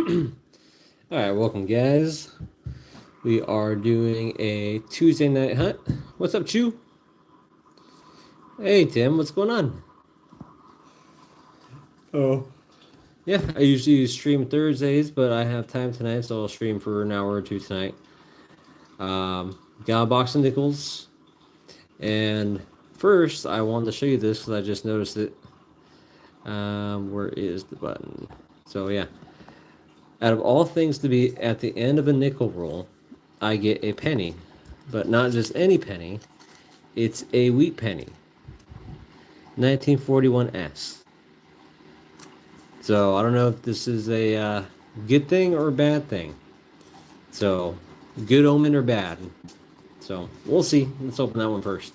Alright, welcome guys. We are doing a Tuesday night hunt. What's up, Chew? Hey Tim, what's going on? Oh. Yeah, I usually stream Thursdays, but I have time tonight, so I'll stream for an hour or two tonight. Got a box of nickels. And first, I wanted to show you this because I just noticed it. Where is the button? So yeah. Out of all things to be at the end of a nickel roll, I get a penny. But not just any penny. It's a wheat penny. 1941S. So I don't know if this is a good thing or a bad thing. So good omen or bad. So we'll see. Let's open that one first.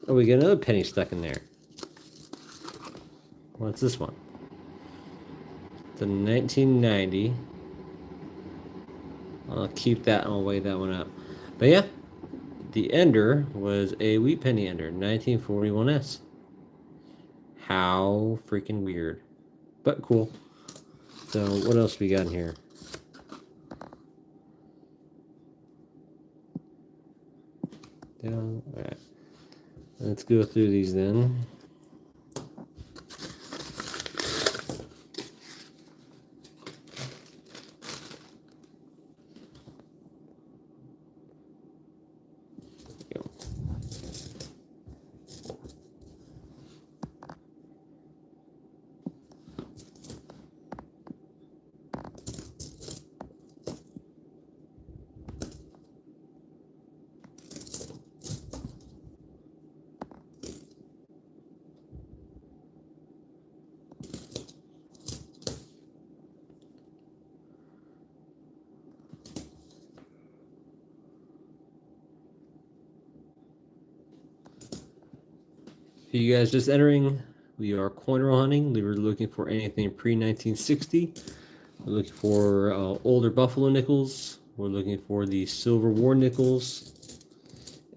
Oh, we got another penny stuck in there. What's this one? The 1990. I'll keep that and I'll weigh that one up. But yeah, the ender was a wheat penny ender, 1941S. How freaking weird. But cool. So what else we got in here? Down. Alright. Let's go through these then. For you guys just entering, we are coin roll hunting. We were looking for anything pre-1960. We're looking for older buffalo nickels. We're looking for the Silver War nickels.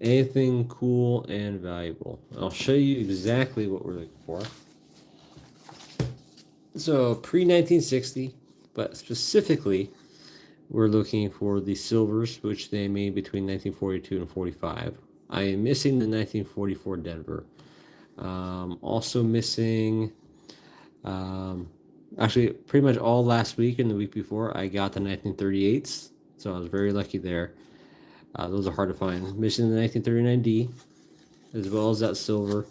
Anything cool and valuable. I'll show you exactly what we're looking for. So pre-1960, but specifically, we're looking for the silvers, which they made between 1942 and 45. I am missing the 1944 Denver. Also missing, actually pretty much all last week and the week before, I got the 1938s. So I was very lucky there. Those are hard to find. Missing the 1939D, as well as that silver,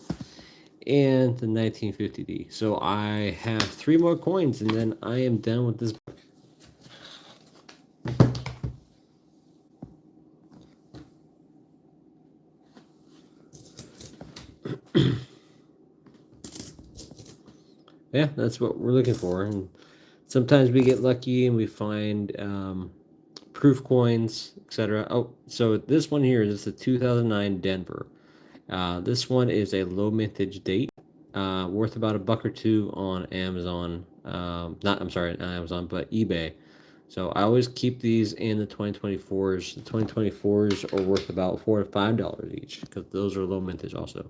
and the 1950D. So I have 3 more coins, and then I am done with this book. Yeah, that's what we're looking for. And sometimes we get lucky and we find proof coins, etc. Oh, so this one here is the 2009 Denver. This one is a low mintage date, worth about $1 or $2 on Amazon. I'm sorry, not Amazon, but eBay. So I always keep these in the 2024s. The 2024s are worth about $4 to $5 each because those are low mintage also.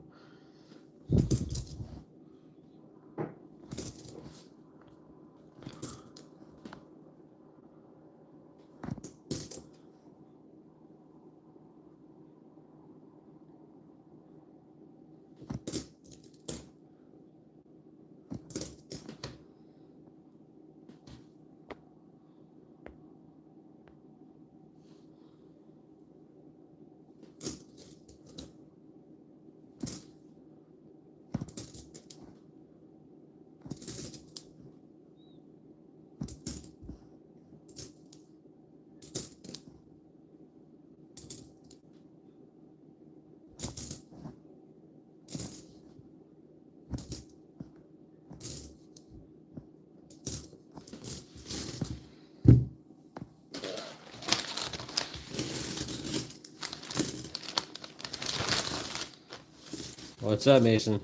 What's up, Mason?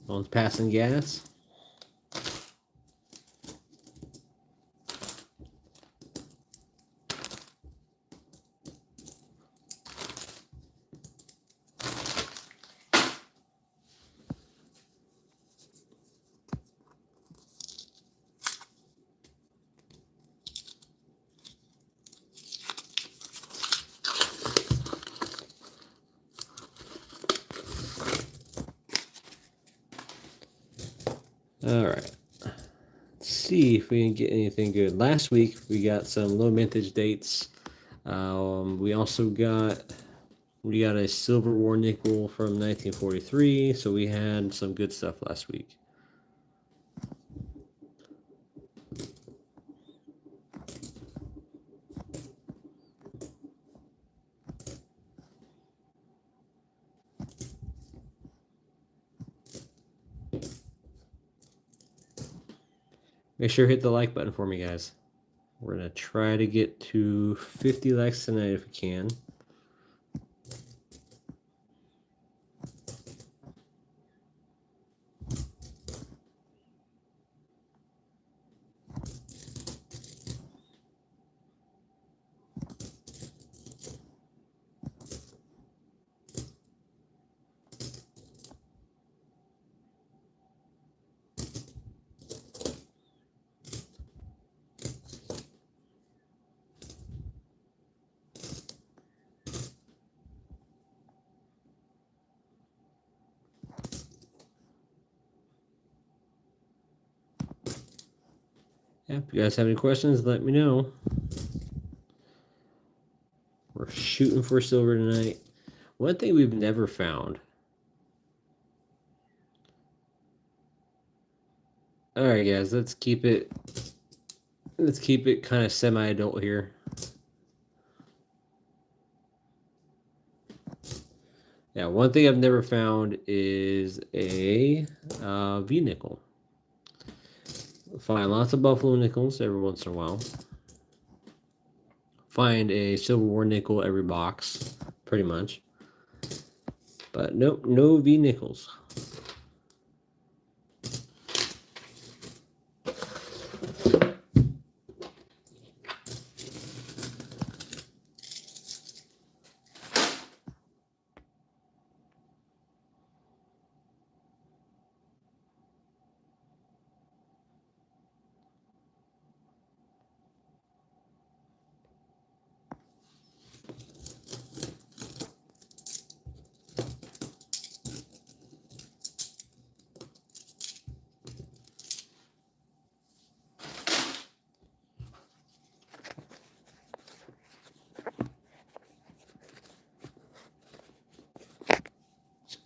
One's passing gas. All right. Let's see if we can get anything good. Last week we got some low mintage dates. We also got a Silver War nickel from 1943. So we had some good stuff last week. Make sure to hit the like button for me, guys. We're going to try to get to 50 likes tonight if we can. Yeah, if you guys have any questions, let me know. We're shooting for silver tonight. One thing we've never found. All right, guys, let's keep it kind of semi-adult here. Yeah, one thing I've never found is a V nickel. Find lots of buffalo nickels every once in a while. Find a Silver War nickel every box, pretty much. But nope, no V nickels.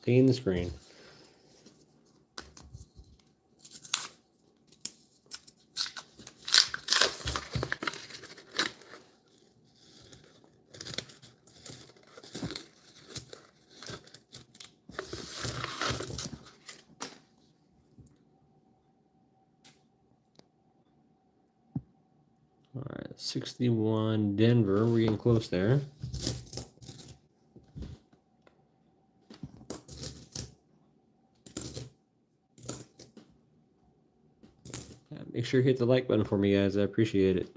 Clean the screen. All right, 61 Denver. We're getting close there. Yeah, make sure you hit the like button for me, guys. I appreciate it.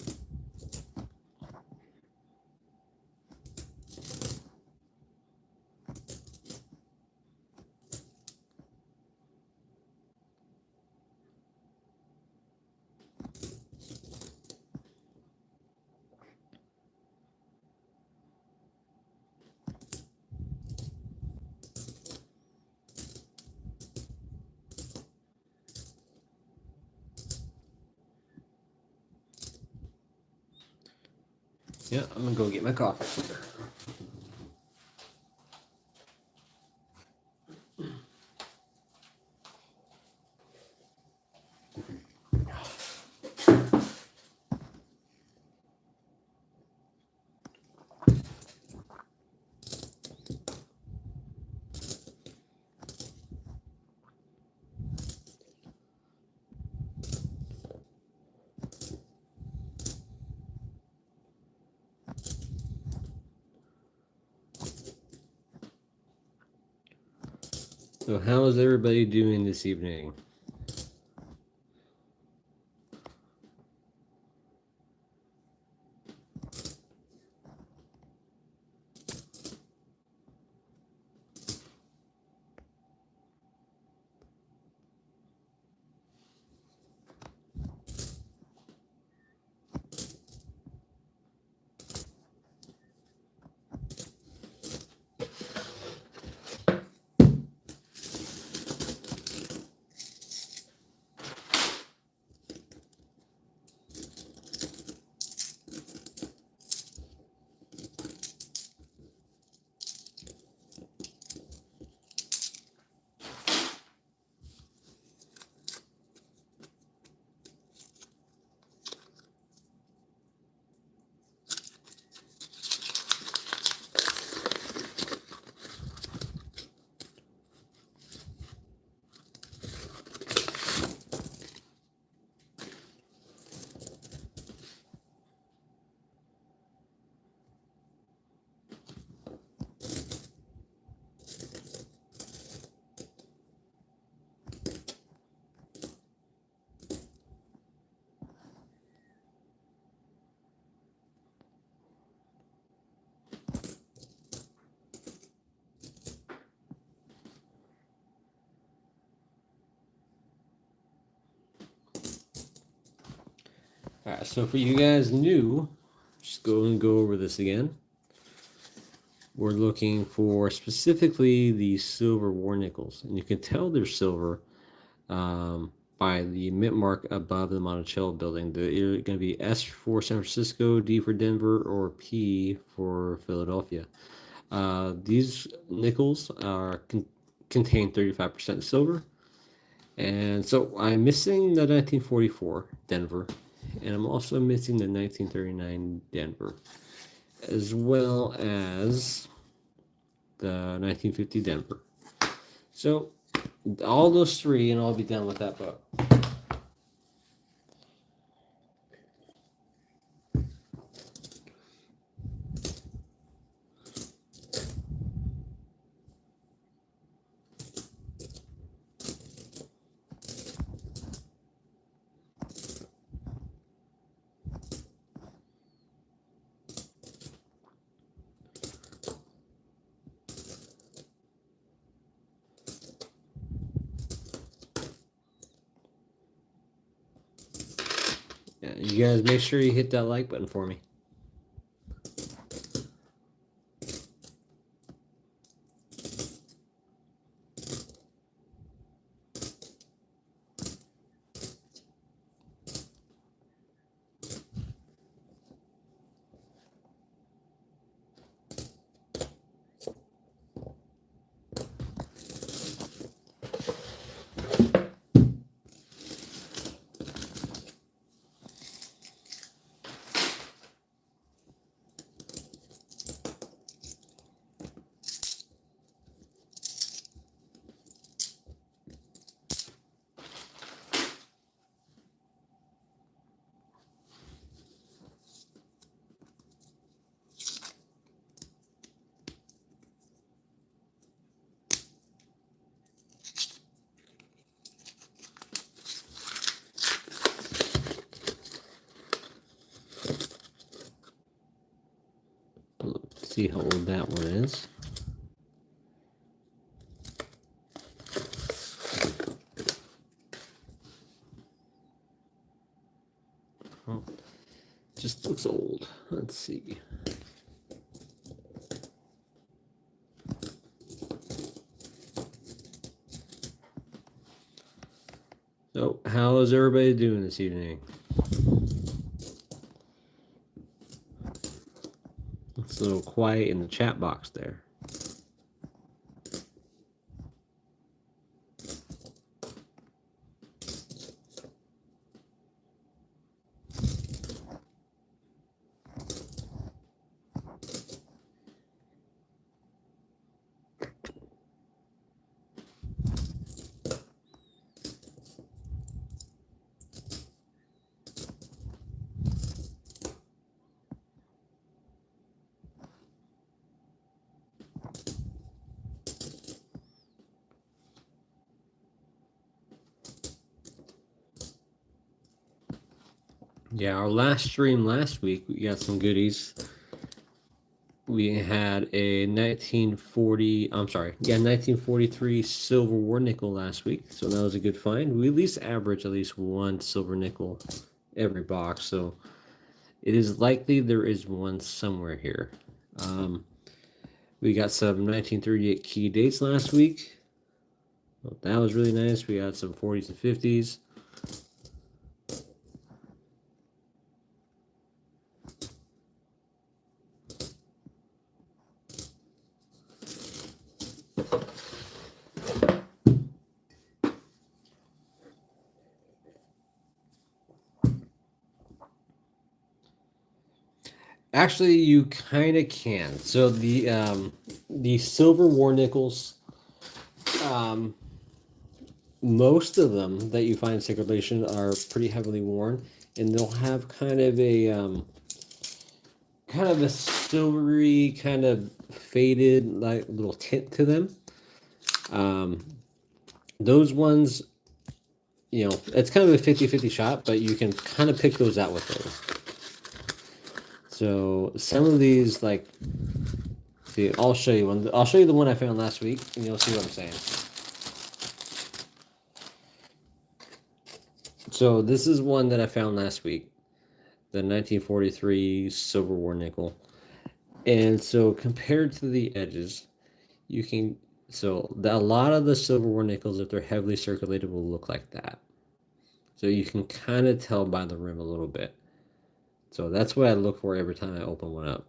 Yeah, I'm gonna go get my coffee. So how is everybody doing this evening? All right, so for you guys new, just go over this again. We're looking for specifically the silver war nickels, and you can tell they're silver by the mint mark above the Monticello building. They're going to be S for San Francisco, D for Denver, or P for Philadelphia. These nickels contain 35% silver. And so I'm missing the 1944 Denver, and I'm also missing the 1939 Denver, as well as the 1950 Denver. So all those three, and I'll be done with that book. Yeah, you guys make sure you hit that like button for me. Let's see how old that one is. Oh, just looks old. Let's see. So, how is everybody doing this evening? It's a little quiet in the chat box there. Yeah, our last stream last week, we got some goodies. We had a 1943 silver war nickel last week, so that was a good find. We at least average at least one silver nickel every box, so it is likely there is one somewhere here. We got some 1938 key dates last week. Well, that was really nice. We got some 40s and 50s. Actually, you kind of can. So the silver war nickels, most of them that you find in circulation are pretty heavily worn, and they'll have kind of a silvery, kind of faded, like little tint to them. Those ones, you know, it's kind of a 50-50 shot, but you can kind of pick those out with those. So some of these, like, see, I'll show you one. I'll show you the one I found last week, and you'll see what I'm saying. So this is one that I found last week. the 1943 Silver War nickel. And so compared to the edges, you can a lot of the Silver War nickels, if they're heavily circulated, will look like that. So you can kind of tell by the rim a little bit. So that's what I look for every time I open one up.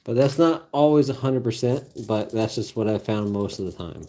But that's not always 100%, but that's just what I found most of the time.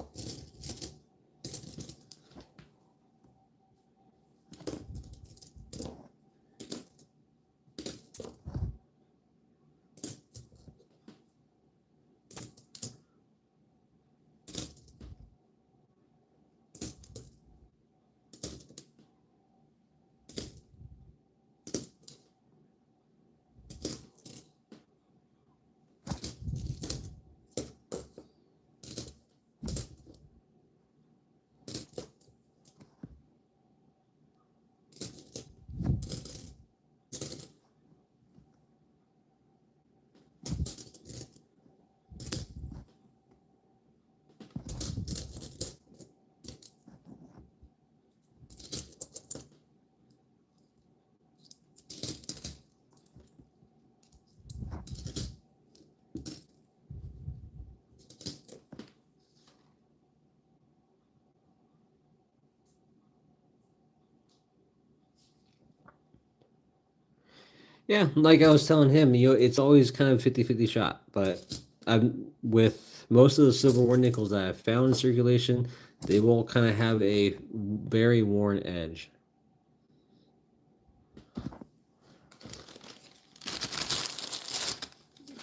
Yeah, like I was telling him, it's always kind of 50-50 shot. But I'm with most of the Silver War nickels that I've found in circulation, they will kind of have a very worn edge.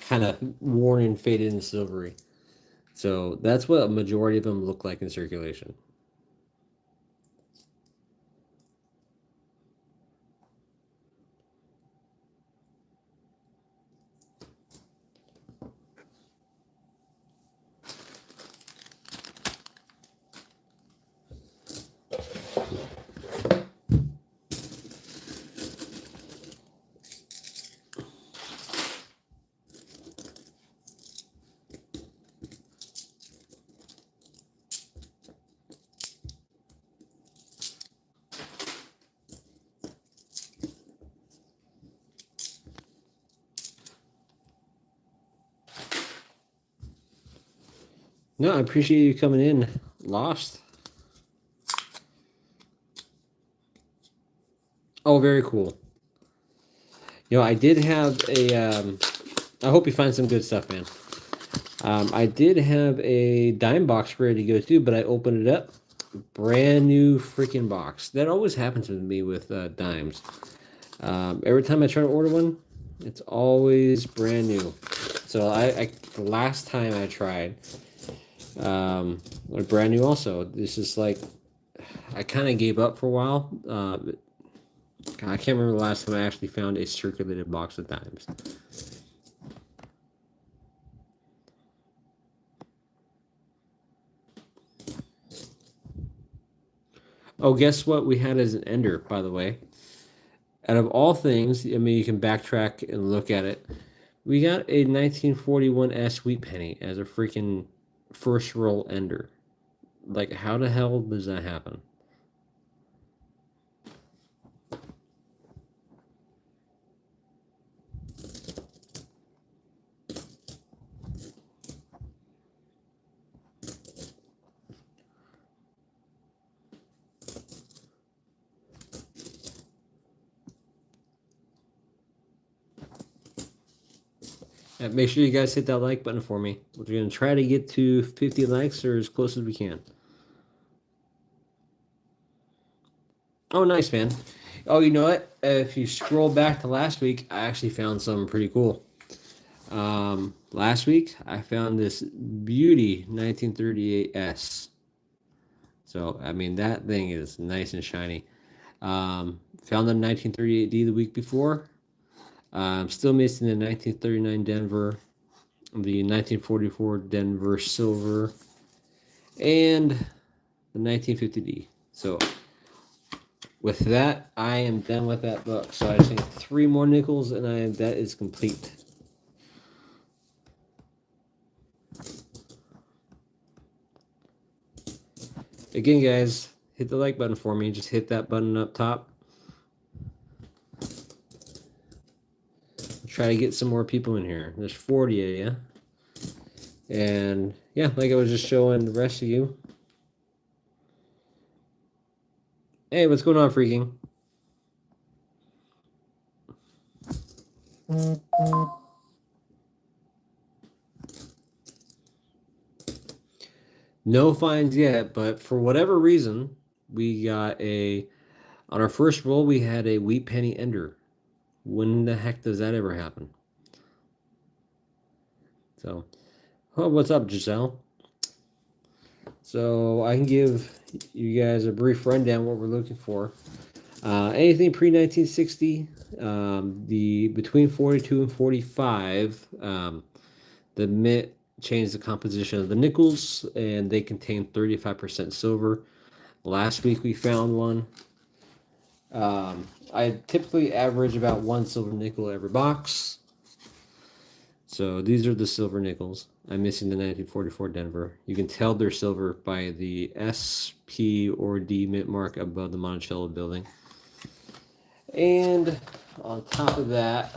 Kind of worn and faded and silvery. So that's what a majority of them look like in circulation. No, I appreciate you coming in. Lost. Oh, very cool. I did have a. I hope you find some good stuff, man. I did have a dime box ready to go too, but I opened it up. Brand new freaking box. That always happens with me with dimes. Every time I try to order one, it's always brand new. So the last time I tried, brand new also. This is like, I kind of gave up for a while. I can't remember the last time I actually found a circulated box of dimes. Oh, guess what we had as an ender, by the way? Out of all things, I mean, you can backtrack and look at it. We got a 1941 Ash Wheat Penny as a freaking first roll ender. Like, how the hell does that happen? Make sure you guys hit that like button for me. We're going to try to get to 50 likes or as close as we can. Oh, nice, man. Oh, you know what? If you scroll back to last week, I actually found something pretty cool. Last week, I found this beauty 1938S. So, I mean, that thing is nice and shiny. Found the 1938D the week before. Still missing the 1939 Denver, the 1944 Denver Silver, and the 1950D. So with that, I am done with that book. So I just need 3 more nickels, and that is complete. Again, guys, hit the like button for me. Just hit that button up top. Try to get some more people in here. There's 40 of you. And yeah, like I was just showing the rest of you. Hey, what's going on, freaking? No fines yet, but for whatever reason, we got on our first roll, we had a wheat penny ender. When the heck does that ever happen? So, oh, what's up, Giselle? So I can give you guys a brief rundown what we're looking for. Anything pre-1960, the between 42 and 45, the mint changed the composition of the nickels, and they contain 35% silver. Last week we found one. I typically average about one silver nickel every box. So these are the silver nickels. I'm missing the 1944 Denver. You can tell they're silver by the S, P, or D mint mark above the Monticello building. And on top of that,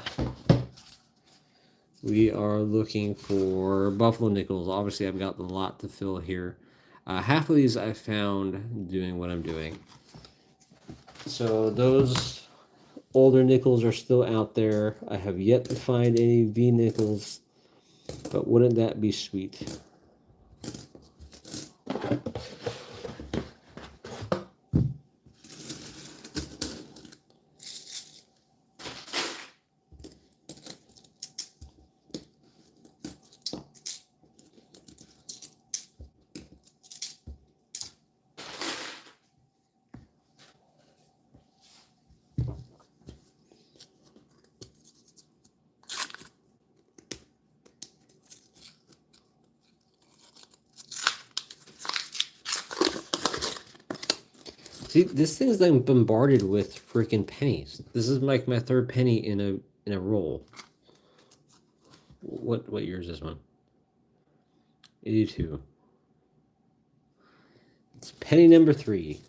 we are looking for buffalo nickels. Obviously, I've got a lot to fill here. Half of these I found doing what I'm doing. So those older nickels are still out there. I have yet to find any V nickels, but wouldn't that be sweet? See, this thing's like bombarded with freaking pennies. This is like my third penny in a roll. What year is this one? 82. It's penny number 3.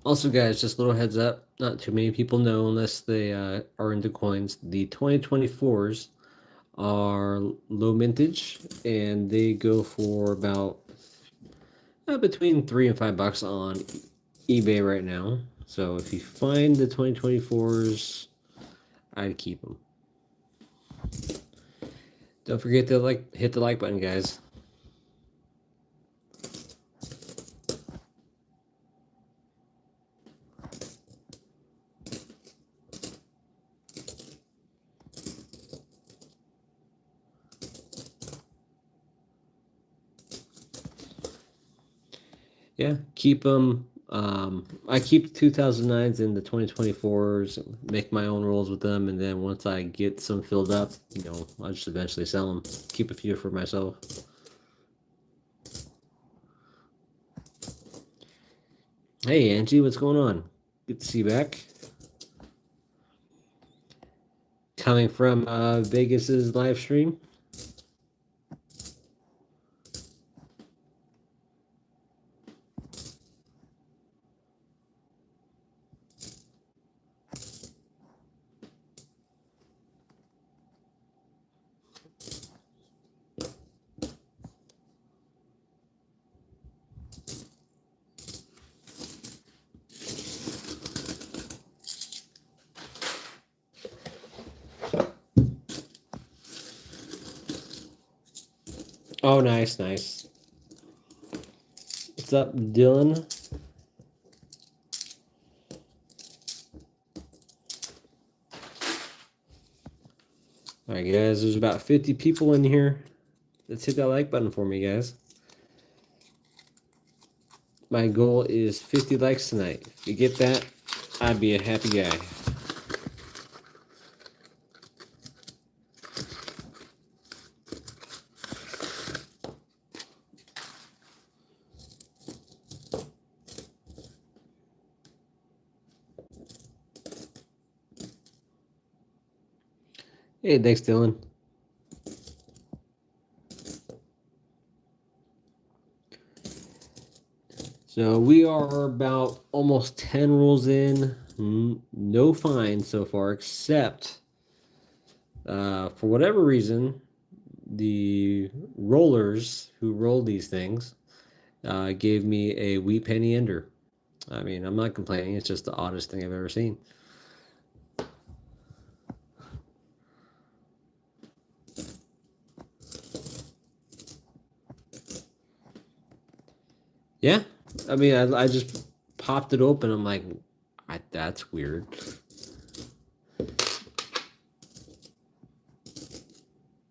Also, guys, just a little heads up. Not too many people know unless they are into coins. The 2024s are low mintage, and they go for about between $3 and $5 on eBay right now. So if you find the 2024s, I'd keep them. Don't forget to hit the like button, guys. Yeah, keep them. I keep the 2009s and the 2024s, make my own rolls with them, and then once I get some filled up, I'll just eventually sell them. Keep a few for myself. Hey, Angie, what's going on? Good to see you back. Coming from Vegas's live stream. Oh, nice, nice. What's up, Dylan? All right, guys, there's about 50 people in here. Let's hit that like button for me, guys. My goal is 50 likes tonight. If you get that, I'd be a happy guy. Hey, thanks, Dylan. So we are about almost 10 rolls in. No fines so far, except for whatever reason, the rollers who roll these things gave me a wee penny ender. I mean, I'm not complaining. It's just the oddest thing I've ever seen. Yeah, I mean, I just popped it open. I'm like, that's weird.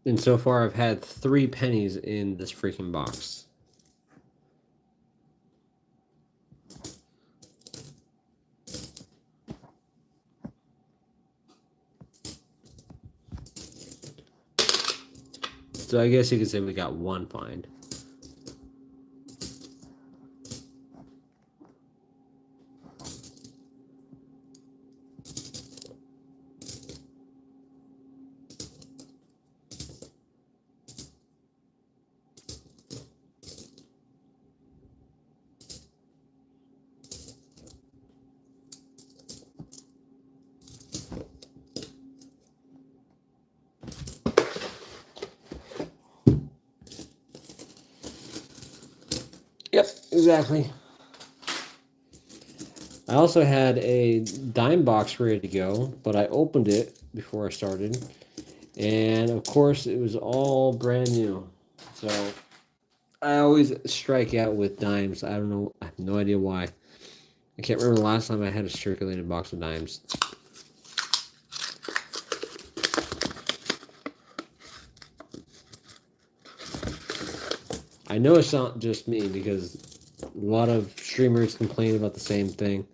And so far, I've had 3 pennies in this freaking box. So I guess you could say we got 1 find. Yep, exactly. I also had a dime box ready to go, but I opened it before I started. And of course, it was all brand new. So I always strike out with dimes. I don't know. I have no idea why. I can't remember the last time I had a circulated box of dimes. I know it's not just me because a lot of streamers complain about the same thing.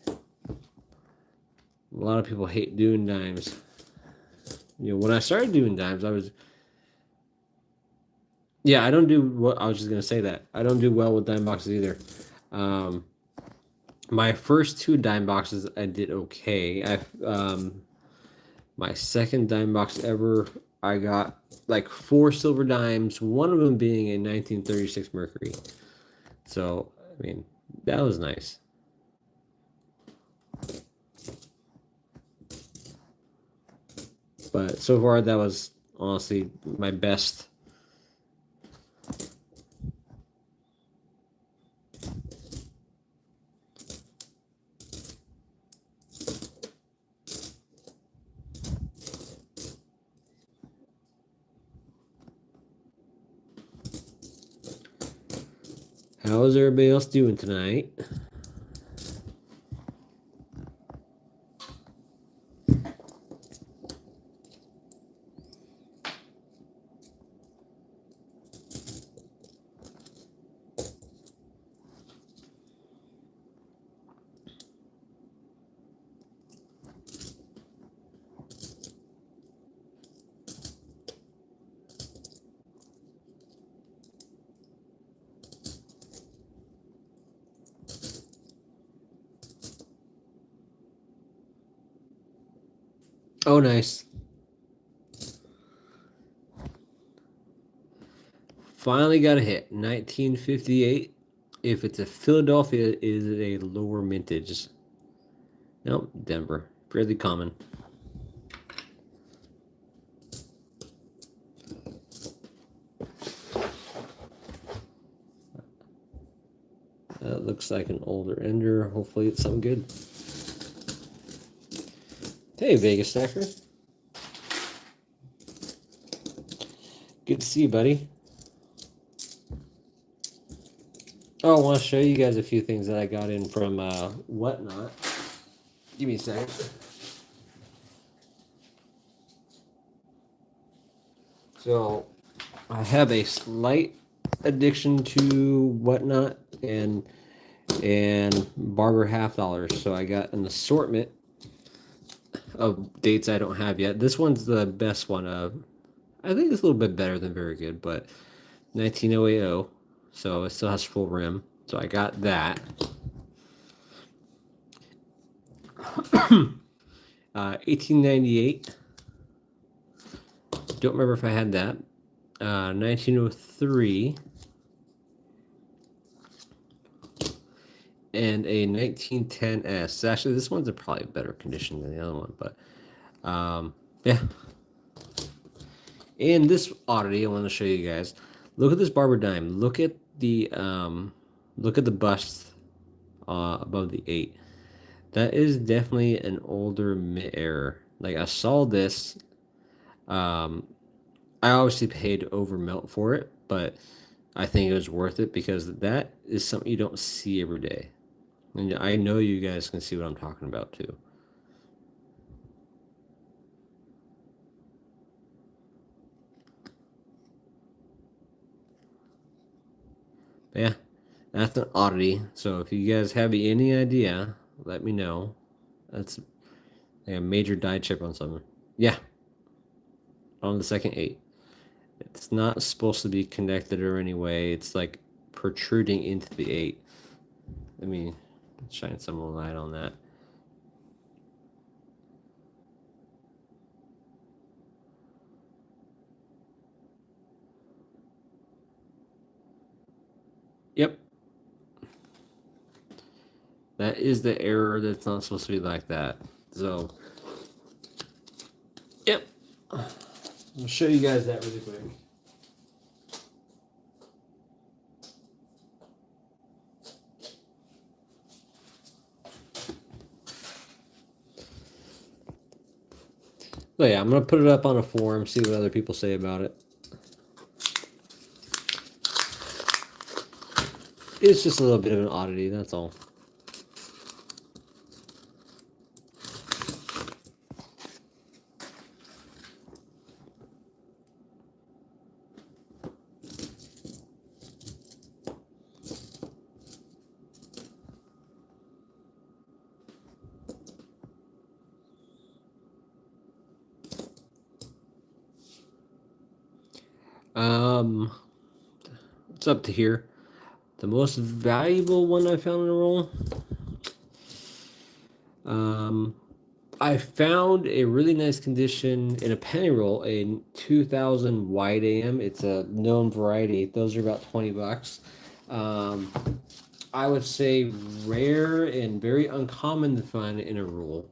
A lot of people hate doing dimes. You know, when I started doing dimes, I was... Yeah, I don't do what I was just gonna say that. I don't do well with dime boxes either. My first 2 dime boxes, I did okay. My second dime box ever, I got like 4 silver dimes, one of them being a 1936 Mercury. So, I mean, that was nice. But so far, that was honestly my best. How is everybody else doing tonight? Oh, nice. Finally got a hit. 1958. If it's a Philadelphia, is it a lower mintage? Nope, Denver. Fairly common. That looks like an older ender. Hopefully it's something good. Hey, Vegas Stacker. Good to see you, buddy. Oh, I want to show you guys a few things that I got in from Whatnot. Give me a second. So, I have a slight addiction to Whatnot and Barber half dollars. So I got an assortment of dates I don't have yet. This one's the best one. I think it's a little bit better than very good, but 19080. So it still has full rim. So I got that. 1898. Don't remember if I had that. 1903. And a 1910S. Actually, this one's probably better condition than the other one, but yeah. And this oddity I want to show you guys. Look at this Barber dime. Look at the bust above the 8. That is definitely an older mid-air. Like, I saw this. I obviously paid over melt for it, but I think it was worth it because that is something you don't see every day. And I know you guys can see what I'm talking about too. But yeah, that's an oddity. So if you guys have any idea, let me know. That's like a major die chip on something. Yeah, on the second 8. It's not supposed to be connected or any way. It's like protruding into the 8. Let me shine some light on that. Yep. That is the error that's not supposed to be like that. So, yep. I'll show you guys that really quick. So yeah, I'm going to put it up on a forum, see what other people say about it. It's just a little bit of an oddity, that's all. It's up to here. The most valuable one I found in a roll. I found a really nice condition in a penny roll, a 2000 wide AM. It's a known variety. Those are about $20. I would say rare and very uncommon to find in a roll.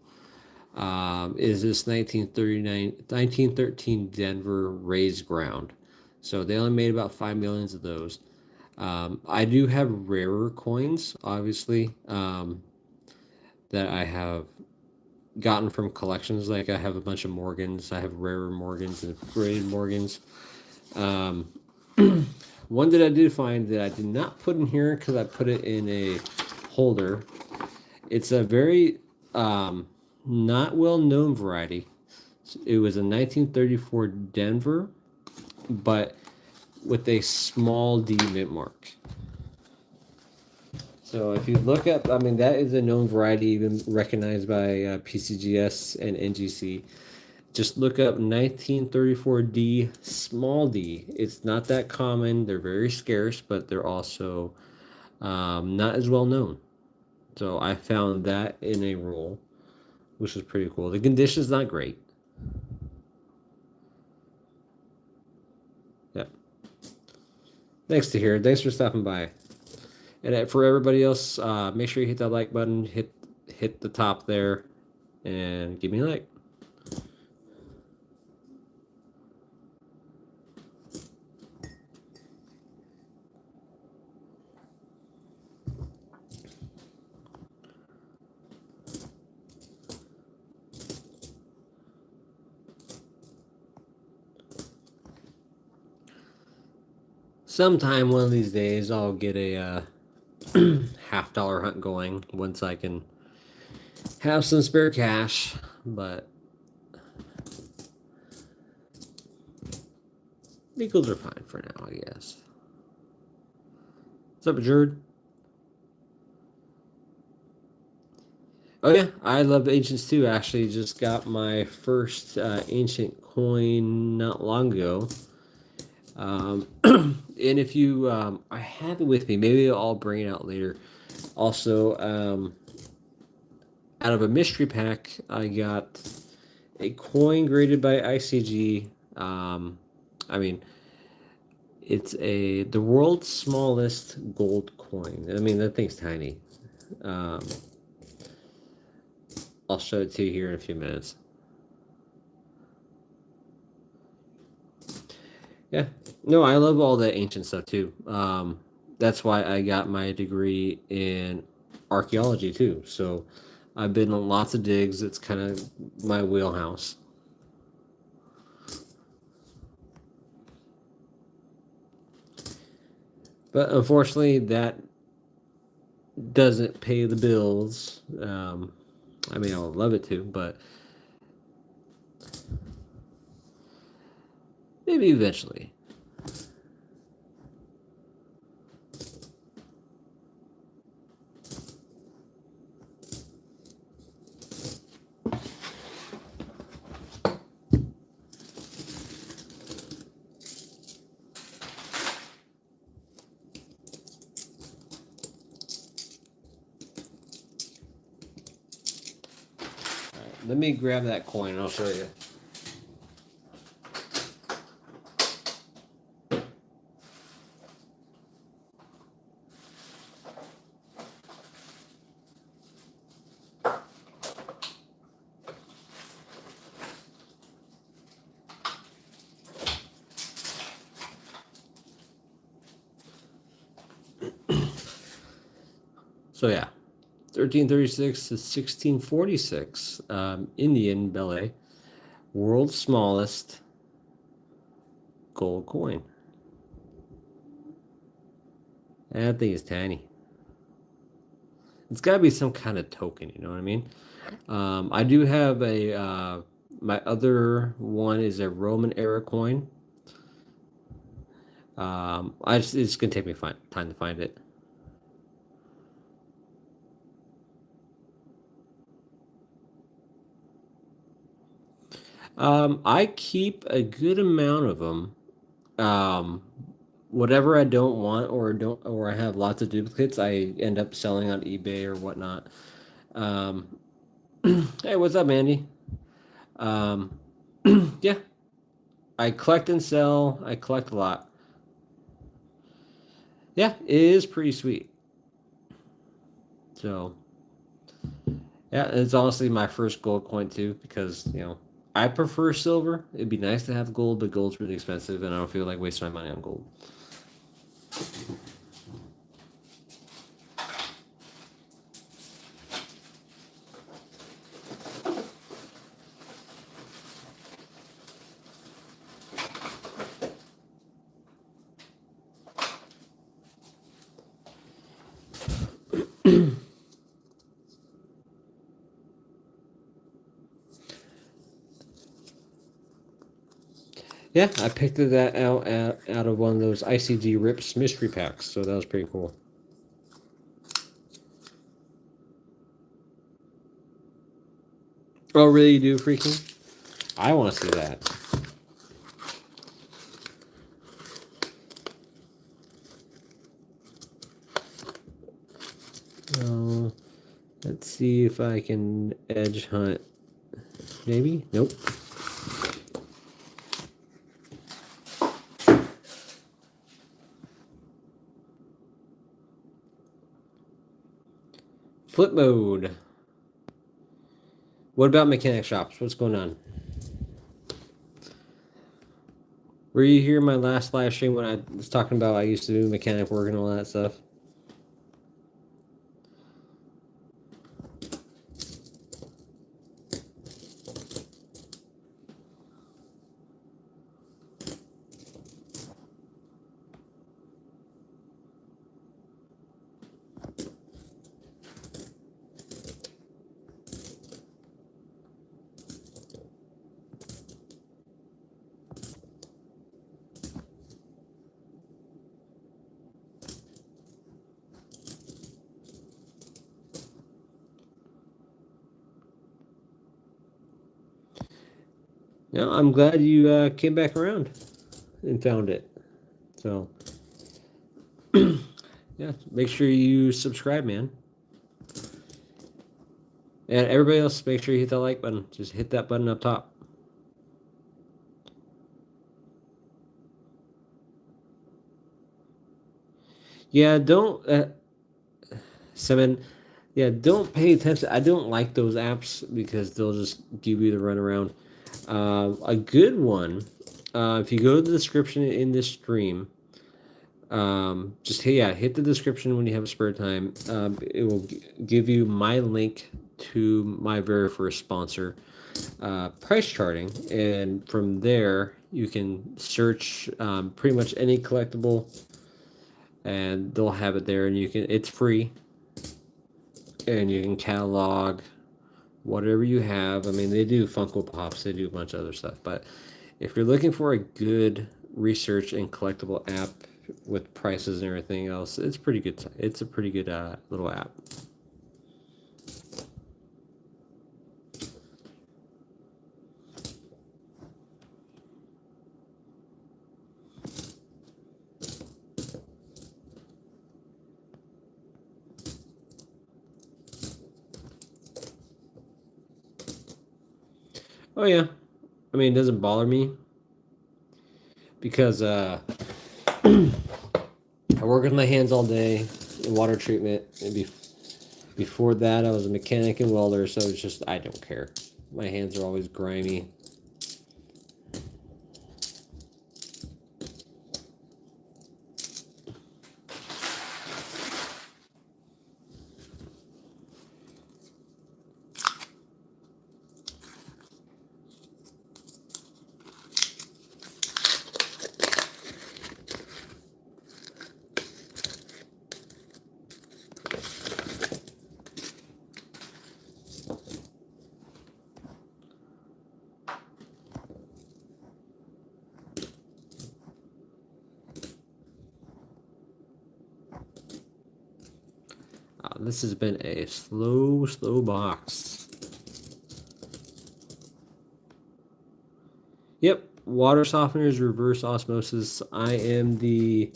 Is this 1913 Denver raised ground. So they only made about 5 million of those. I do have rarer coins, obviously, that I have gotten from collections. Like I have a bunch of Morgans. I have rarer Morgans and graded Morgans. One that I did find that I did not put in here because I put it in a holder. It's a very not well-known variety. It was a 1934 Denver, but with a small D mint mark. So if you look up, I mean, that is a known variety, even recognized by PCGS and NGC. Just look up 1934D small d. It's not that common. They're very scarce, but they're also not as well known. So I found that in a roll, which is pretty cool. The condition's not great. Yeah. Thanks to here. Thanks for stopping by. And for everybody else, make sure you hit that like button, hit the top there, and give me a like. Sometime one of these days, I'll get a $50 hunt going once I can have some spare cash, but nickels are fine for now, I guess. What's up, Jared? Oh yeah, I love ancients too. Actually, just got my first ancient coin not long ago. And if you, I have it with me. Maybe I'll bring it out later. Also, Out of a mystery pack, I got a coin graded by ICG. I mean, it's the world's smallest gold coin. I mean, that thing's tiny. Um, I'll show it to you here in a few minutes. Yeah, no, I love all the ancient stuff too. That's why I got my degree in archaeology too. So I've been on lots of digs. It's kind of my wheelhouse. But unfortunately, that doesn't pay the bills. I mean, I would love it to, but maybe eventually. All right, let me grab that coin and I'll show you. So yeah, 1336 to 1646, Indian belay, world's smallest gold coin. That thing is tiny. It's got to be some kind of token, you know what I mean? I do have my other one is a Roman era coin. It's gonna take me time to find it. I keep a good amount of them. Um, Whatever I don't want or I have lots of duplicates, I end up selling on eBay or whatnot. Um, hey, what's up, Andy? Um, yeah, I collect and sell. I collect a lot. Yeah, it is pretty sweet. So yeah, it's honestly my first gold coin too because I prefer silver. It'd be nice to have gold, but gold's really expensive, and I don't feel like wasting my money on gold. Yeah, I picked that out of one of those ICG Rips mystery packs, so that was pretty cool. Oh, really? You do, freaking? I want to see that. Oh, let's see if I can edge hunt. Maybe? Nope. Flip mode. What about mechanic shops? What's going on? Were you here in my last live stream when I was talking about I used to do mechanic work and all that stuff? Yeah, I'm glad you came back around and found it. So, yeah, make sure you subscribe, man. And everybody else, make sure you hit that like button. Just hit that button up top. Yeah, don't 7. Yeah, don't pay attention. I don't like those apps because they'll just give you the runaround. A good one, if you go to the description in this stream, just hit the description when you have a spare time. It will give you my link to my very first sponsor, price charting, and from there you can search pretty much any collectible, and they'll have it there, and it's free, and you can catalog whatever you have. I mean, they do Funko Pops, they do a bunch of other stuff, but if you're looking for a good research and collectible app with prices and everything else, it's pretty good. It's a pretty good little app. Oh yeah, I mean, it doesn't bother me because I work with my hands all day in water treatment, and before that I was a mechanic and welder, so it's just I don't care. My hands are always grimy. This has been a slow box. Yep, water softeners, reverse osmosis. I am the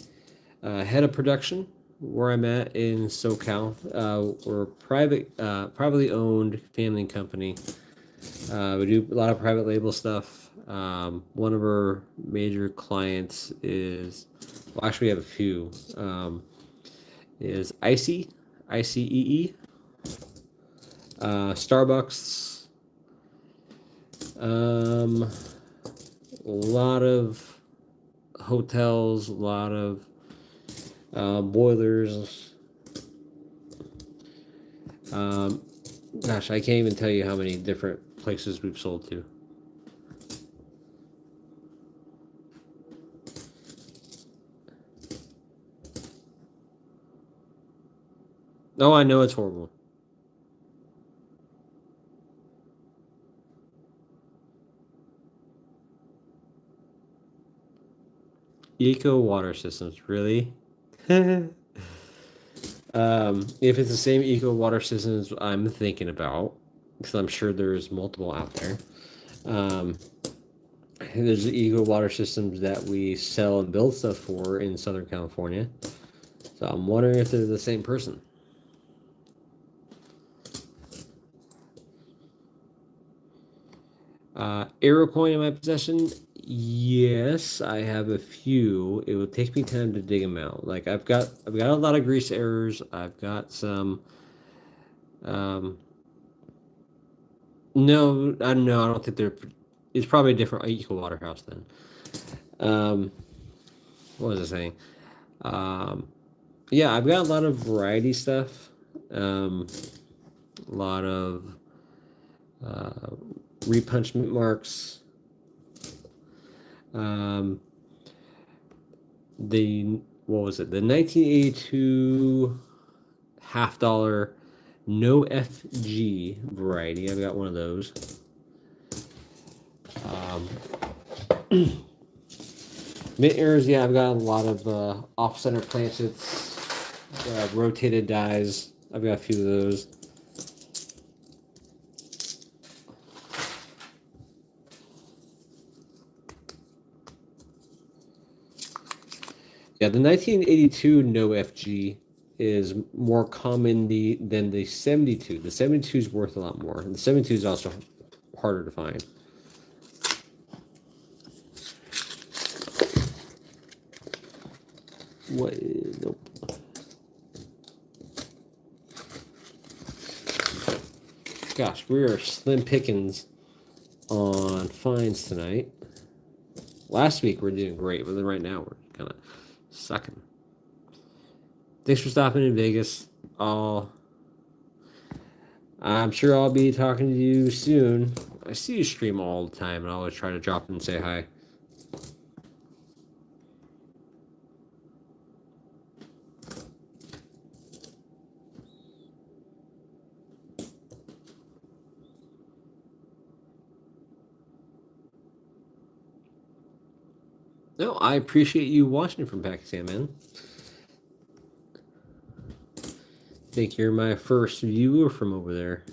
head of production where I'm at in SoCal. We're a privately owned family company. We do a lot of private label stuff. One of our major clients is, well, actually, we have a few. Is ICEE, Starbucks, a lot of hotels, a lot of boilers. Gosh, I can't even tell you how many different places we've sold to. Oh, I know it's horrible. Eco water systems, really? If it's the same eco water systems I'm thinking about, because I'm sure there's multiple out there. There's the eco water systems that we sell and build stuff for in Southern California. So I'm wondering if they're the same person. Arrow coin in my possession? Yes, I have a few. It would take me time to dig them out. Like I've got a lot of grease errors. I've got some. No, I don't know. I don't think they're. It's probably a different eco waterhouse then. What was I saying? Yeah, I've got a lot of variety stuff. A lot of repunchment marks. The what was it? The 1982 $50 no FG variety. I've got one of those. Mid errors, yeah, I've got a lot of off-center planchets, rotated dies. I've got a few of those. Yeah, the 1982 no FG. is more common than the 72. The 72 is worth a lot more, and the 72 is also harder to find. What? Nope. Gosh, we are slim pickings on finds tonight. Last week we were doing great, but then right now we're kind of sucking. Thanks for stopping in Vegas. I'm sure I'll be talking to you soon. I see you stream all the time, and I always try to drop in and say hi. No, I appreciate you watching from Pakistan, man. I think you're my first viewer from over there.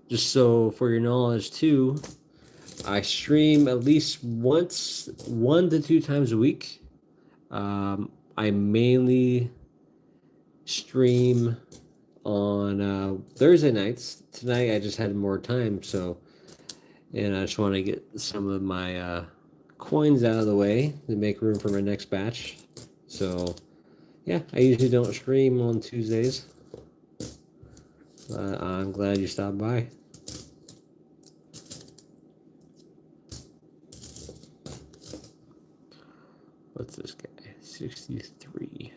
Just so for your knowledge too, I stream at least one to two times a week. I mainly stream on Thursday nights. Tonight I just had more time, and I just want to get some of my coins out of the way to make room for my next batch. So, yeah, I usually don't stream on Tuesdays. I'm glad you stopped by. What's this guy? 63.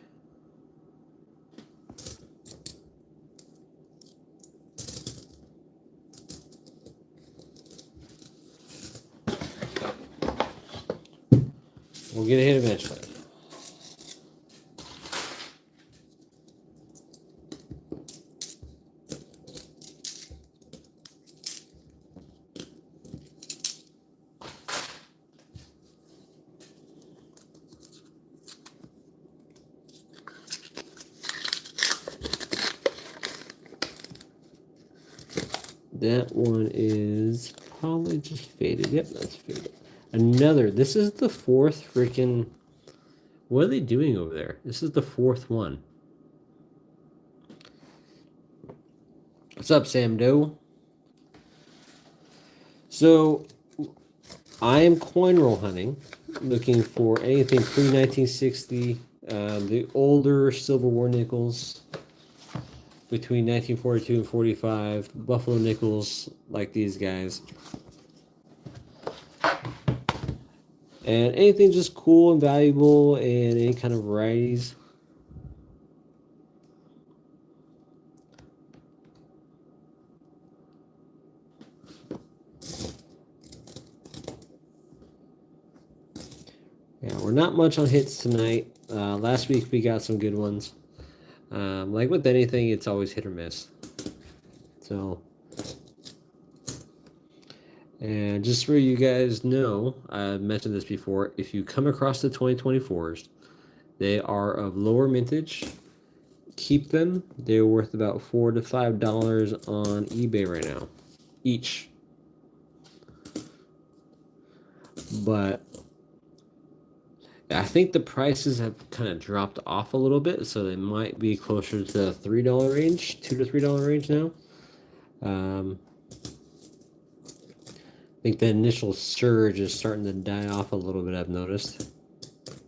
We'll get a hit eventually. That one is probably just faded. Yep, that's faded. Another. This is the fourth freaking... What are they doing over there? This is the fourth one. What's up, Sam Doe? So, I am coin roll hunting, looking for anything pre-1960, the older Civil War nickels, between 1942 and 45, Buffalo nickels like these guys. And anything just cool and valuable, and any kind of varieties. Yeah, we're not much on hits tonight. Last week we got some good ones. Like with anything, it's always hit or miss. So, and just so you guys know, I've mentioned this before, if you come across the 2024s, they are of lower mintage. Keep them. They're worth about $4 to $5 on eBay right now, each. But I think the prices have kind of dropped off a little bit, so they might be closer to the $3 range, $2 to $3 range now. I think the initial surge is starting to die off a little bit, I've noticed.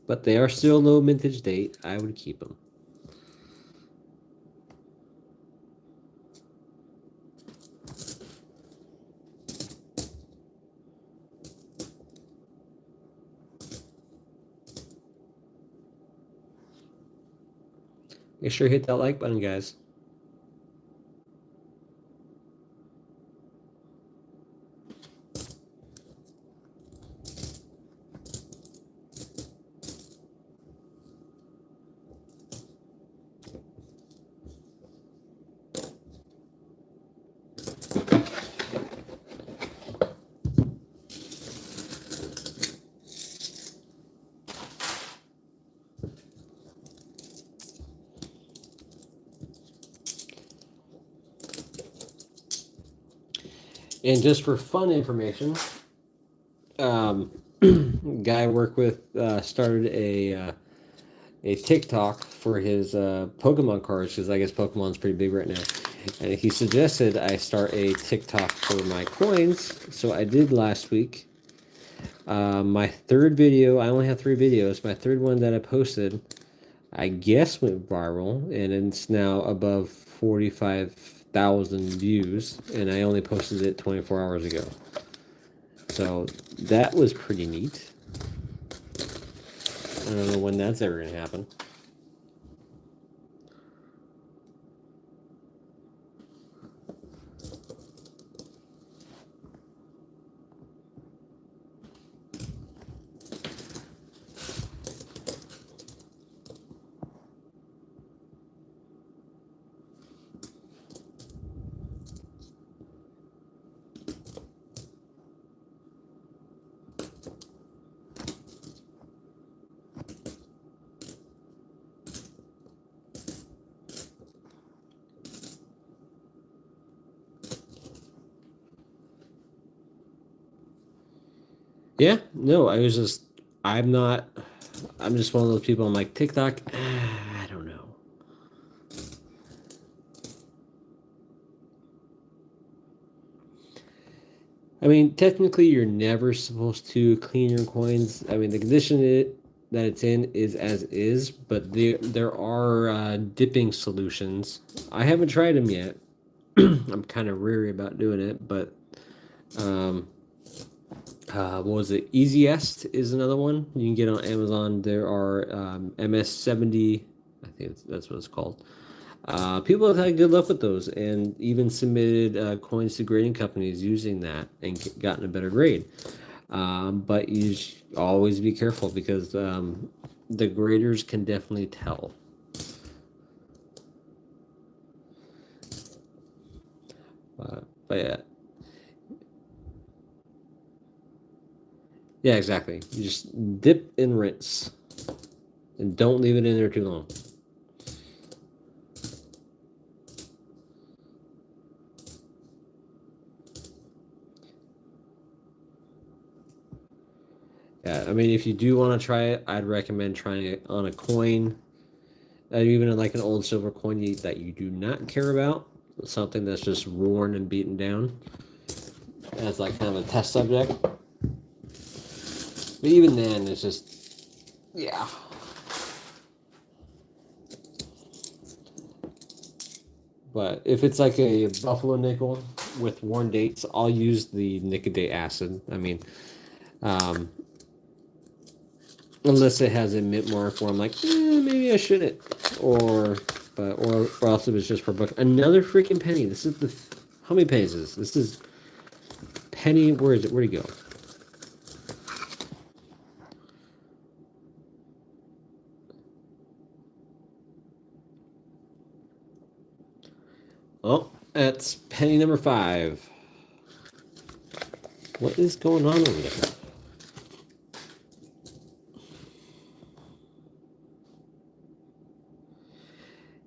But they are still low mintage date. I would keep them. Make sure you hit that like button, guys. And just for fun information, guy I work with started a TikTok for his Pokemon cards because I guess Pokemon's pretty big right now. And he suggested I start a TikTok for my coins, so I did last week. My third video, I only have 3 videos. My third one that I posted, I guess went viral, and it's now above 45,000 views, and I only posted it 24 hours ago. So that was pretty neat. I don't know when that's ever going to happen. Yeah, no, I'm not, I'm just one of those people. I'm like, TikTok, I don't know. I mean, technically, you're never supposed to clean your coins. I mean, the condition that it's in is as is, but there are dipping solutions. I haven't tried them yet. I'm kind of weary about doing it, but um, what was it? Easiest is another one you can get on Amazon. There are MS70, I think that's what it's called. People have had good luck with those and even submitted coins to grading companies using that and gotten a better grade. But you always be careful because the graders can definitely tell. But yeah. Yeah, exactly. You just dip and rinse. And don't leave it in there too long. Yeah, I mean, if you do want to try it, I'd recommend trying it on a coin, even like an old silver coin that you do not care about, something that's just worn and beaten down, as like kind of a test subject. But even then, it's just, yeah. But if it's like a buffalo nickel with worn dates, I'll use the Nicodate acid. I mean, um, unless it has a mint mark where I'm like, maybe I shouldn't, or or else it was just for book. Another freaking penny. This is the how many pennies is this? This is penny. Where is it? Where'd he go? Oh, that's penny number 5. What is going on over there?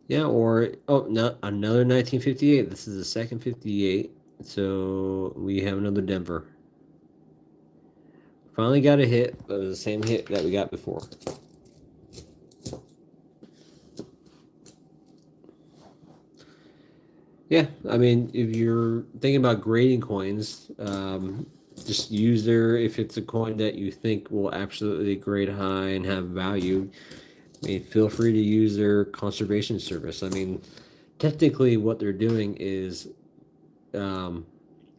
Yeah, or oh, no, another 1958. This is the second 58. So we have another Denver. Finally got a hit, but it was the same hit that we got before. Yeah, I mean, if you're thinking about grading coins, just use if it's a coin that you think will absolutely grade high and have value, I mean, feel free to use their conservation service. I mean, technically, what they're doing is um,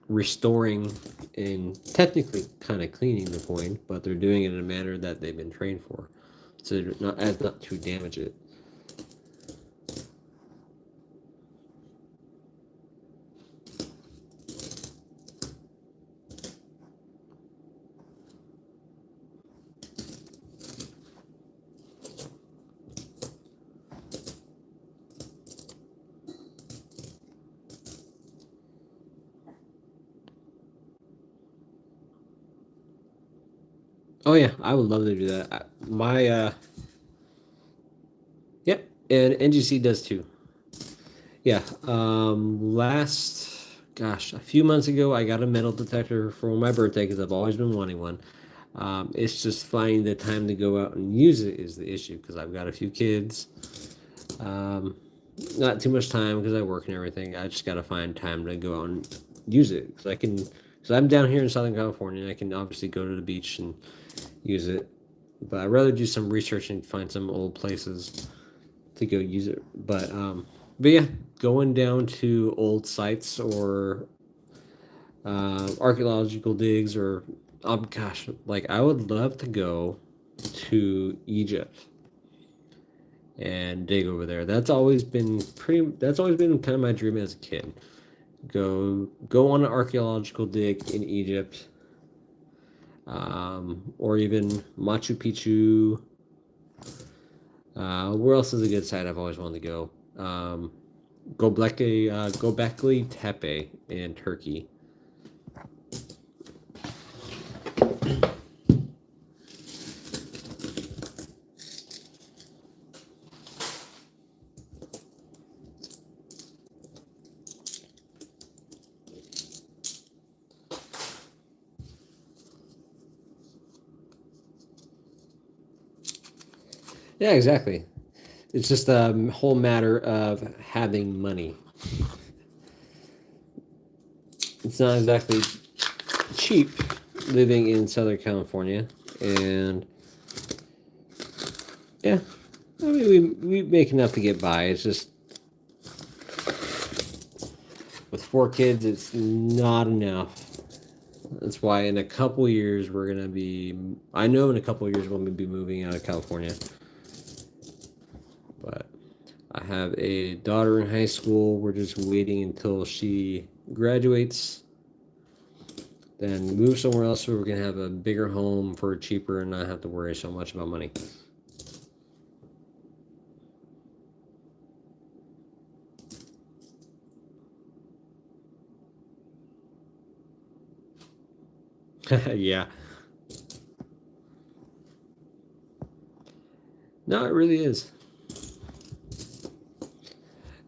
restoring and technically kind of cleaning the coin, but they're doing it in a manner that they've been trained for, so not to damage it. Oh yeah, I would love to do that. My Yep, and NGC does too. Yeah, gosh, a few months ago, I got a metal detector for my birthday because I've always been wanting one. It's just finding the time to go out and use it is the issue, because I've got a few kids. Not too much time because I work and everything. I just got to find time to go out and use it, because I'm down here in Southern California, and I can obviously go to the beach and use it. But I'd rather do some research and find some old places to go use it. But yeah, going down to old sites or archaeological digs, or gosh, like I would love to go to Egypt and dig over there. That's always been kind of my dream as a kid. Go on an archaeological dig in Egypt, or even Machu Picchu. Where else is a good site I've always wanted to go? Göbekli Tepe in Turkey. Yeah, exactly. It's just a whole matter of having money. It's not exactly cheap living in Southern California, and yeah, I mean we make enough to get by. It's just with 4 kids, it's not enough. That's why in a couple years I know in a couple years we'll be moving out of California. But I have a daughter in high school. We're just waiting until she graduates, then move somewhere else where we can have a bigger home for cheaper and not have to worry so much about money. Yeah. No, it really is.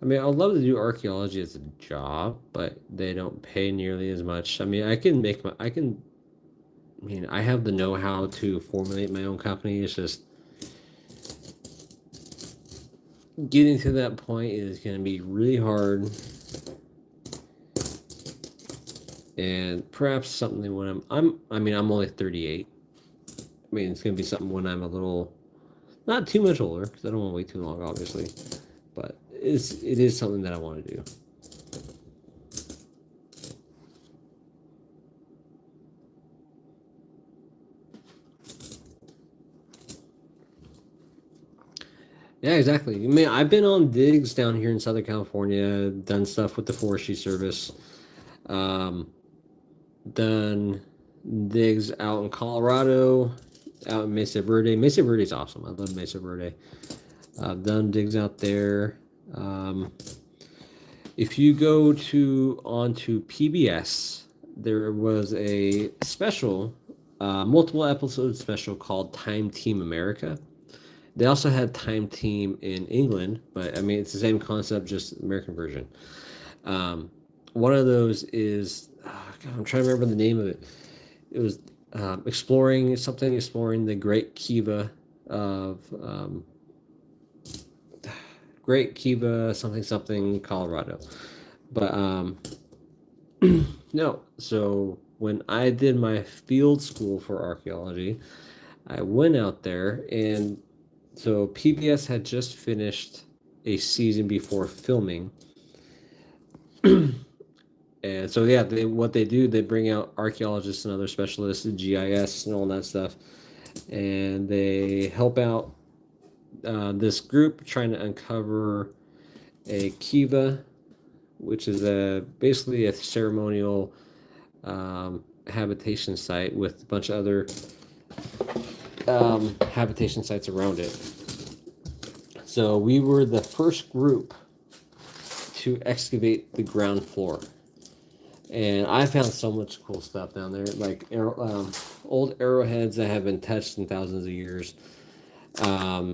I mean, I'd love to do archaeology as a job, but they don't pay nearly as much. I mean, I have the know-how to formulate my own company. It's just getting to that point is going to be really hard. And perhaps something when I'm only 38. I mean, it's going to be something when I'm a little, not too much older, because I don't want to wait too long, obviously. But it is something that I want to do. Yeah, exactly. I mean, I've been on digs down here in Southern California, done stuff with the Forestry Service, um, done digs out in Colorado, out in Mesa Verde. Mesa Verde is awesome. I love Mesa Verde. I've done digs out there. If you go onto PBS, there was a special, multiple episode special called Time Team America. They also had Time Team in England, but I mean it's the same concept, just American version. One of those is God, I'm trying to remember the name of it. It was exploring the Great Kiva of Great Kiva something Colorado. But no, so when I did my field school for archaeology, I went out there, and so PBS had just finished a season before filming. And so yeah, what they do, they bring out archaeologists and other specialists, GIS and all that stuff, and they help out this group trying to uncover a kiva, which is basically a ceremonial habitation site with a bunch of other habitation sites around it. So we were the first group to excavate the ground floor. And I found so much cool stuff down there, like old arrowheads that have been touched in thousands of years. Yeah,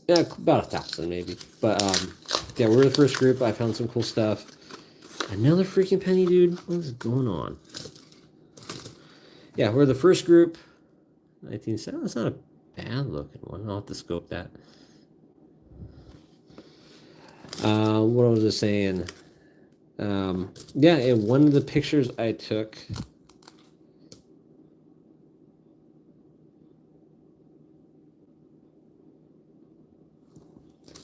about 1,000 maybe. But yeah, we're the first group. I found some cool stuff. Another freaking penny, dude. What is going on? Yeah, we're the first group. 1970. That's not a bad looking one. I'll have to scope that. What was I saying? Yeah, and one of the pictures I took.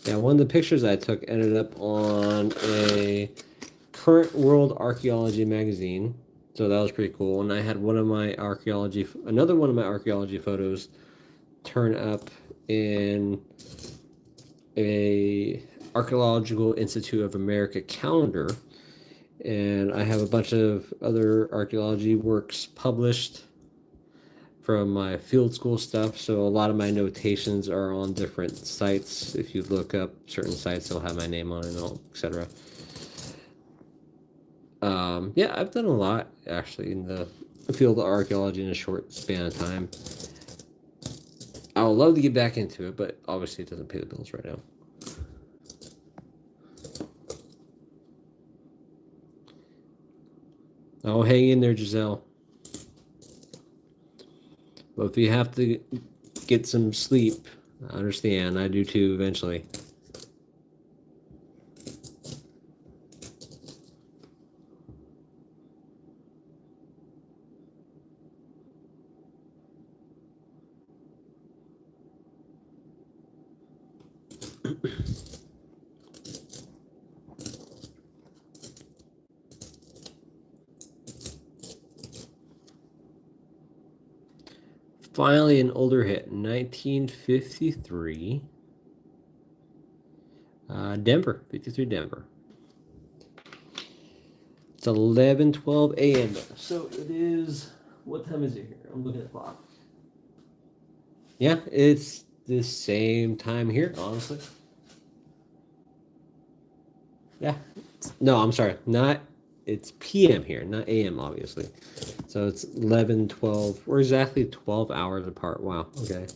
Yeah, one of the pictures I took ended up on a Current World Archaeology magazine. So that was pretty cool. And I had another one of my archaeology photos turn up in a Archaeological Institute of America calendar. And I have a bunch of other archaeology works published from my field school stuff. So a lot of my notations are on different sites. If you look up certain sites, they'll have my name on it, etc. Yeah, I've done a lot actually in the field of archaeology in a short span of time. I would love to get back into it, but obviously it doesn't pay the bills right now. Oh, hang in there, Giselle. But if you have to get some sleep, I understand. I do too eventually. Finally, an older hit, 1953. Denver, 53 Denver. It's 11:12 a.m. So it is. What time is it here? I'm looking at the clock. Yeah, it's the same time here, honestly. Yeah. No, I'm sorry. Not. It's p.m. here, not a.m. obviously. So it's 11:12. We're exactly 12 hours apart. Wow. Okay.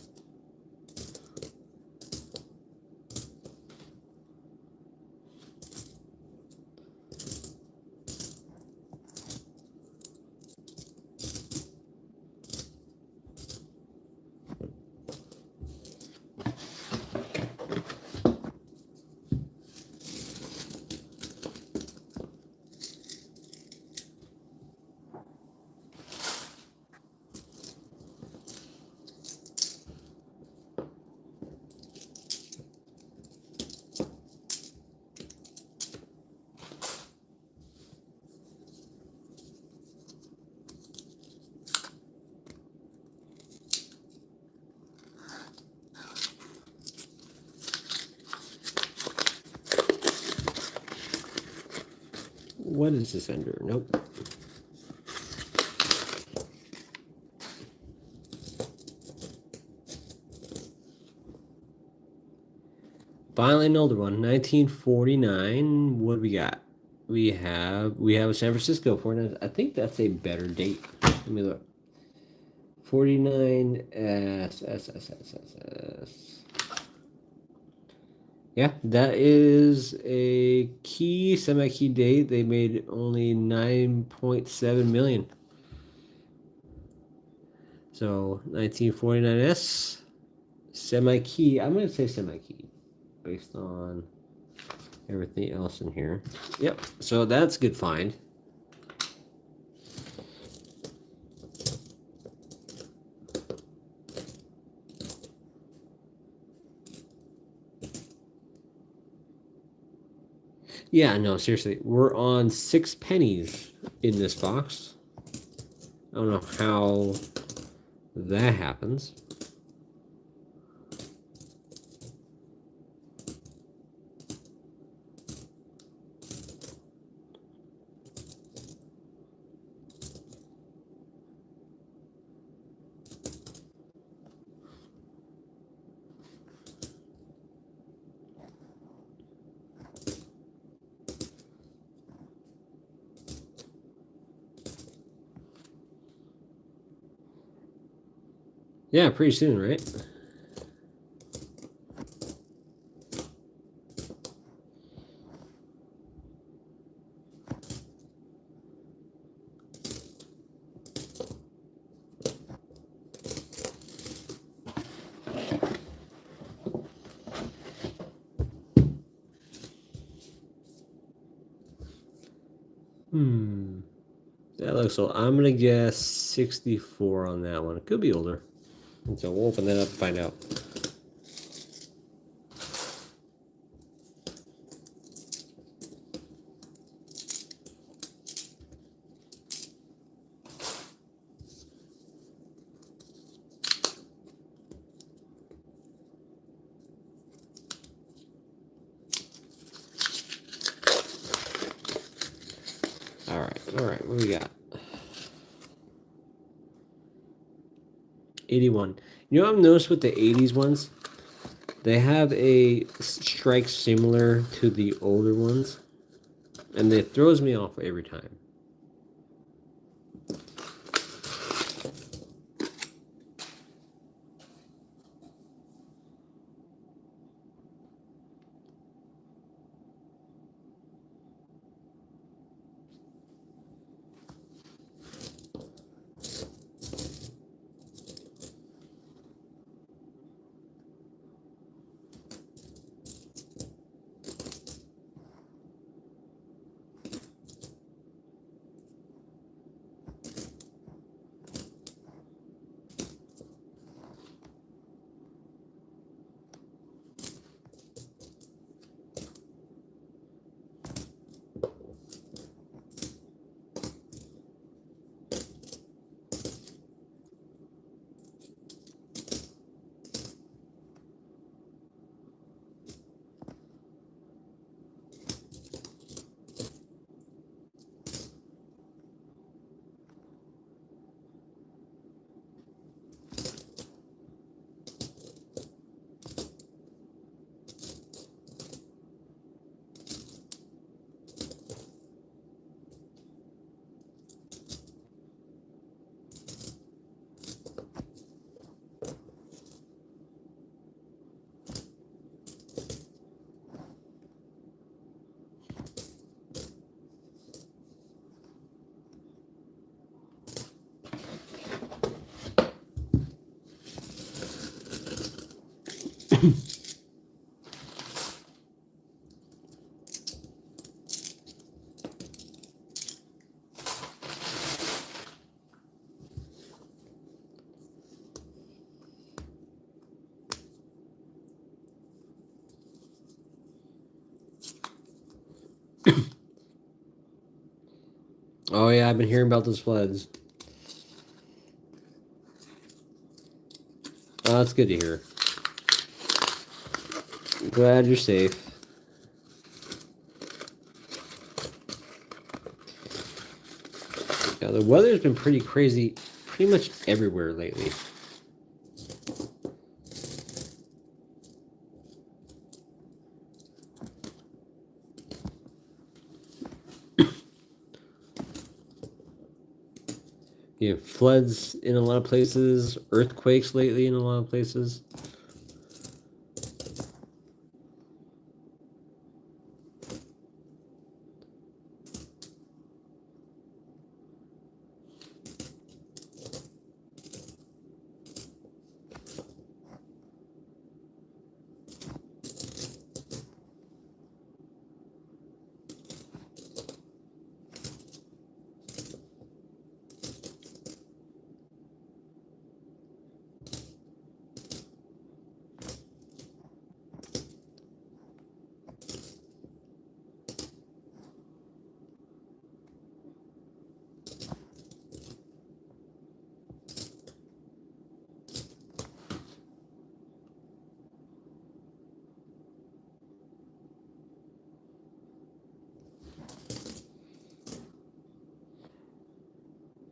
What is this under? Nope. Finally, an older one, 1949. What do we got? We have a San Francisco 49. I think that's a better date. Let me look. 49 S. Yeah, that is a key semi-key date. They made only 9.7 million. So 1949S semi-key. I'm gonna say semi-key based on everything else in here. Yep. So that's a good find. Yeah, no, seriously. We're on 6 pennies in this box. I don't know how that happens. Yeah, pretty soon, right? That looks old. I'm gonna guess 64 on that one. It could be older. And so we'll open that up and find out. All right, what do we got? 81. You know what I've noticed with the 80s ones? They have a strike similar to the older ones, and it throws me off every time. Oh yeah, I've been hearing about those floods. Oh, that's good to hear. Glad you're safe. Yeah, the weather's been pretty crazy pretty much everywhere lately. You have floods in a lot of places, earthquakes lately in a lot of places.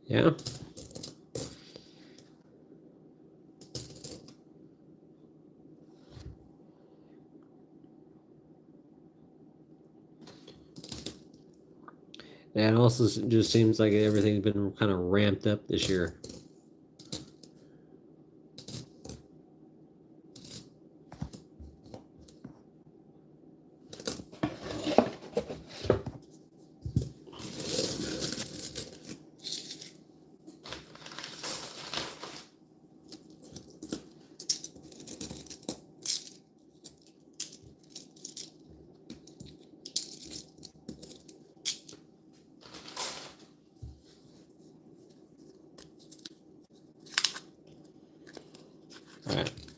Yeah. And it also just seems like everything's been kind of ramped up this year.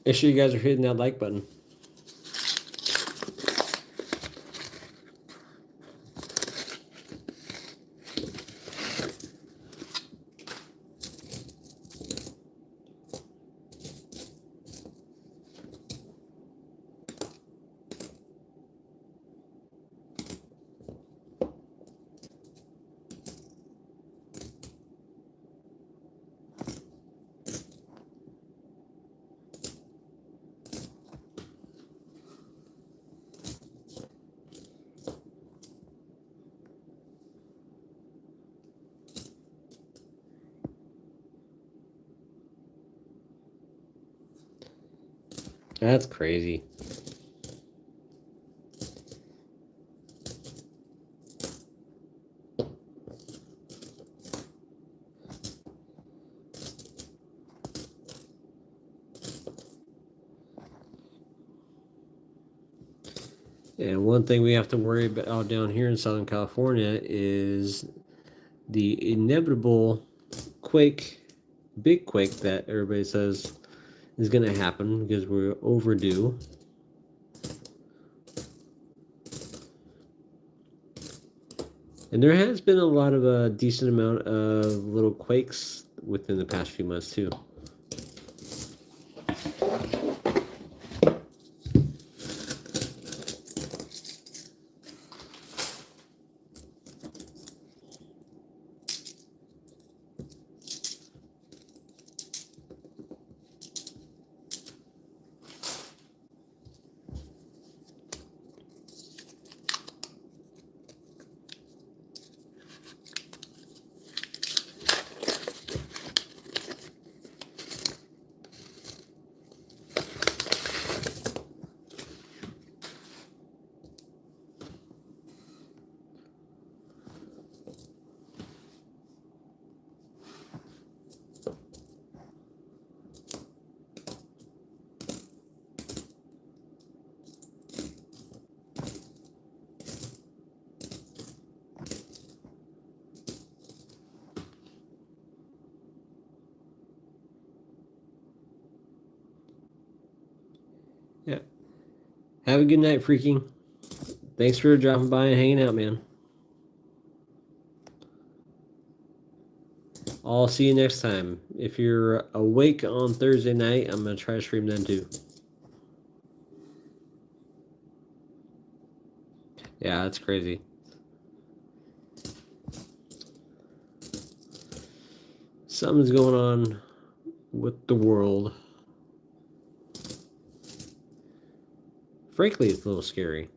Make sure you guys are hitting that like button. That's crazy. And one thing we have to worry about down here in Southern California is the inevitable big quake that everybody says is going to happen because we're overdue. And there has been a lot of a decent amount of little quakes within the past few months too. Yeah. Have a good night, freaking. Thanks for dropping by and hanging out, man. I'll see you next time. If you're awake on Thursday night, I'm going to try to stream then too. Yeah, that's crazy. Something's going on with the world. Frankly, it's a little scary.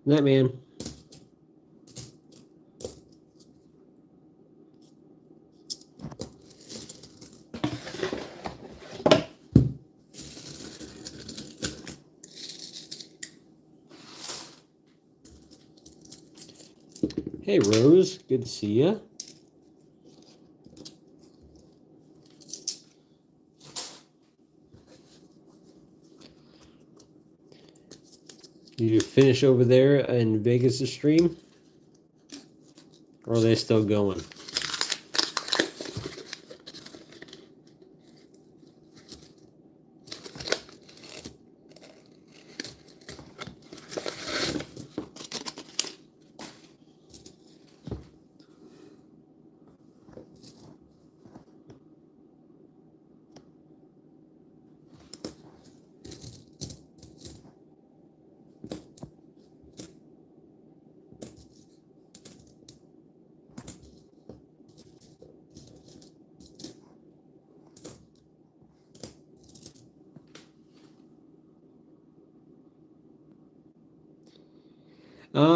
Night, man. Hey, Rose. Good to see ya. You finish over there in Vegas to stream? Or are they still going?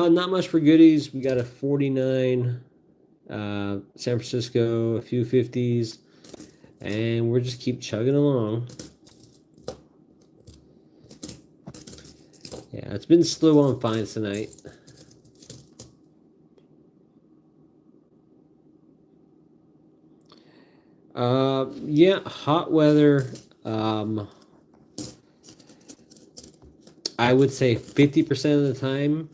Not much for goodies. We got a 49 San Francisco, a few 50s, and we're just keep chugging along. Yeah, it's been slow on finds tonight. Yeah, hot weather. Um, I would say 50% of the time,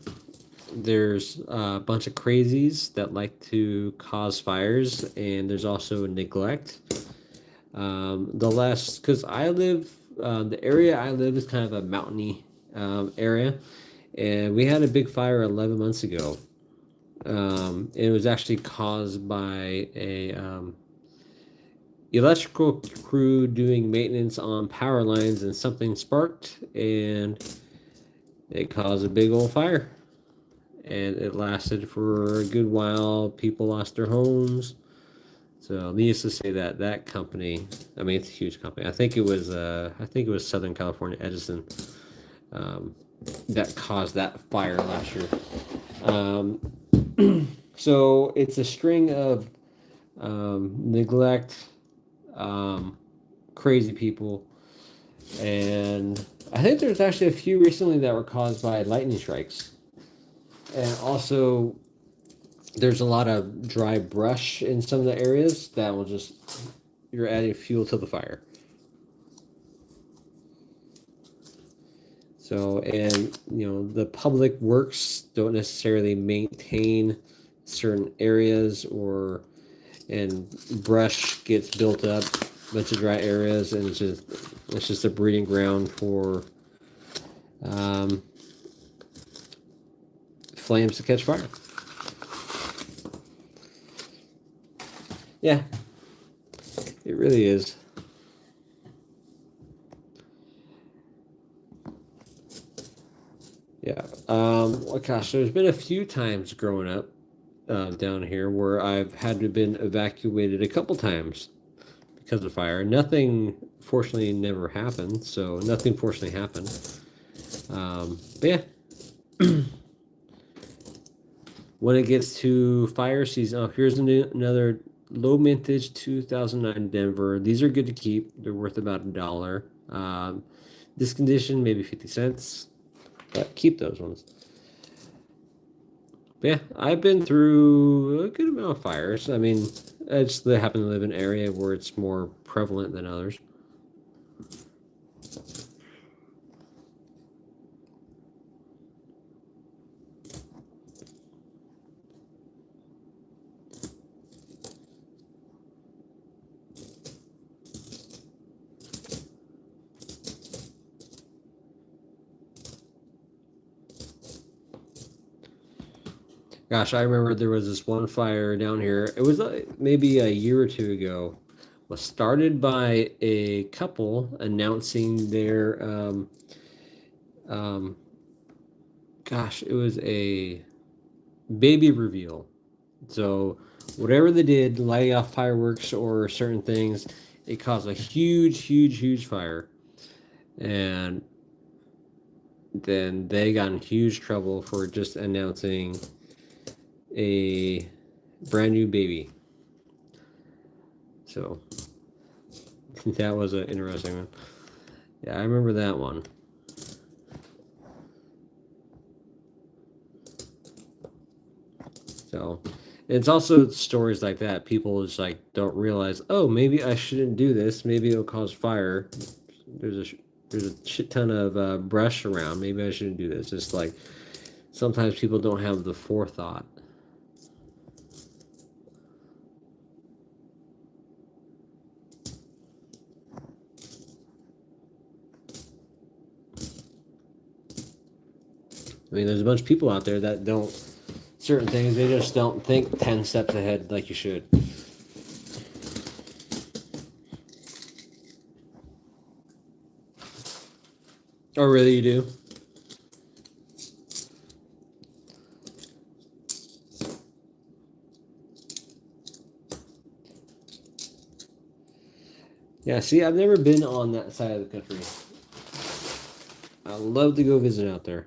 there's a bunch of crazies that like to cause fires, and there's also neglect. Because the area I live is kind of a mountainy area, and we had a big fire 11 months ago. It was actually caused by a electrical crew doing maintenance on power lines, and something sparked, and it caused a big old fire. And it lasted for a good while. People lost their homes. So needless to say that that company, I mean, it's a huge company. I think it was Southern California Edison um, that caused that fire last year. Um, so it's a string of neglect, um, crazy people, and I think there's actually a few recently that were caused by lightning strikes, and also there's a lot of dry brush in some of the areas that will just you're adding fuel to the fire. So, and the public works don't necessarily maintain certain areas, and brush gets built up, a bunch of dry areas, and it's just a breeding ground for um, flames to catch fire. Yeah, it really is. Yeah. Well, gosh, there's been a few times growing up down here where I've had to been evacuated a couple times because of fire. Nothing, fortunately, never happened. So nothing, fortunately, happened. But yeah, when it gets to fire season, oh, here's another low mintage 2009 Denver. These are good to keep. They're worth about $1. This condition, maybe 50 cents. But keep those ones. But yeah, I've been through a good amount of fires. I mean, they happen to live in an area where it's more prevalent than others. Gosh, I remember there was this one fire down here. It was maybe a year or two ago. Was started by a couple announcing their um, gosh, it was a baby reveal. So whatever they did, lighting off fireworks or certain things, it caused a huge, huge, huge fire, and then they got in huge trouble for just announcing a brand new baby. So that was an interesting one. Yeah, I remember that one. So it's also stories like that. People just like don't realize, oh, maybe I shouldn't do this. Maybe it'll cause fire. There's a there's a shit ton of brush around. Maybe I shouldn't do this. It's like sometimes people don't have the forethought. I mean, there's a bunch of people out there that don't certain things. They just don't think 10 steps ahead like you should. Oh, really? You do? Yeah. See, I've never been on that side of the country. I'd love to go visit out there.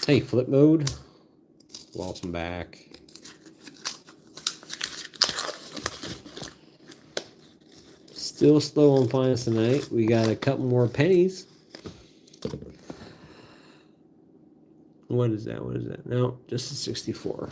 Hey, flip mode. Welcome back. Still slow on finance tonight. We got a couple more pennies. What is that? What is that? No, just a 64.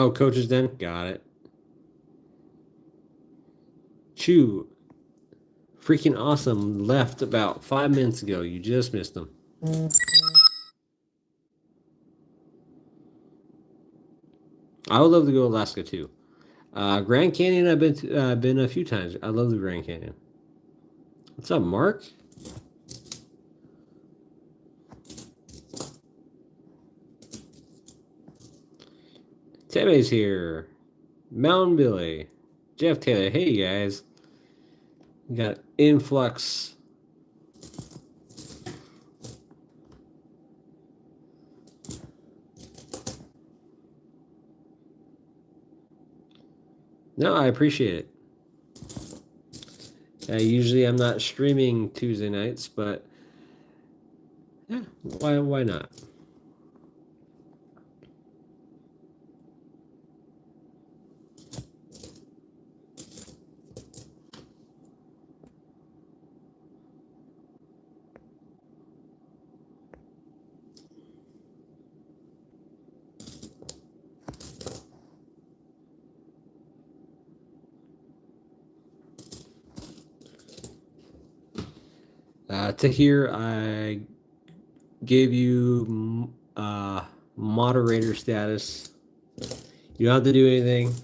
Oh, Coach's Den? Got it. Chew. Freaking awesome. Left about 5 minutes ago. You just missed them. I would love to go to Alaska too. Grand Canyon, I've been a few times. I love the Grand Canyon. What's up, Mark? Tebe's here. Mountain Billy. Jeff Taylor. Hey, guys. We got influx. No, I appreciate it. Usually I'm not streaming Tuesday nights, but yeah, why not? Tahir, I gave you moderator status. You don't have to do anything.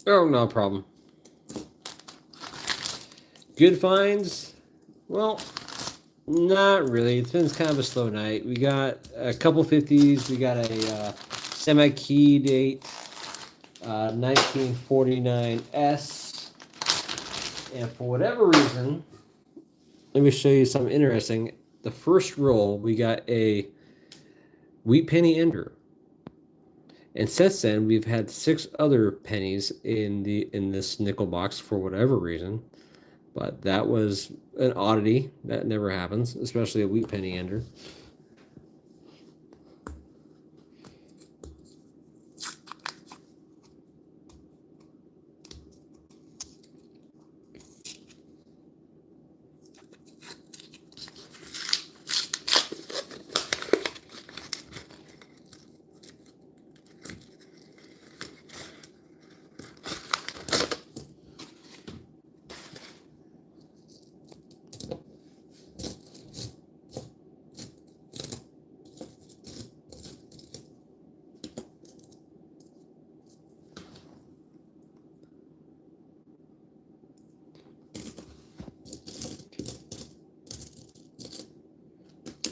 Oh, no problem. Good finds? Well, not really. It's been kind of a slow night. We got a couple 50s. We got a semi-key date, 1949S. And for whatever reason, let me show you something interesting. The first roll, we got a wheat penny ender. And since then, we've had 6 other pennies in this nickel box for whatever reason. But that was an oddity. That never happens, especially a wheat penny ender.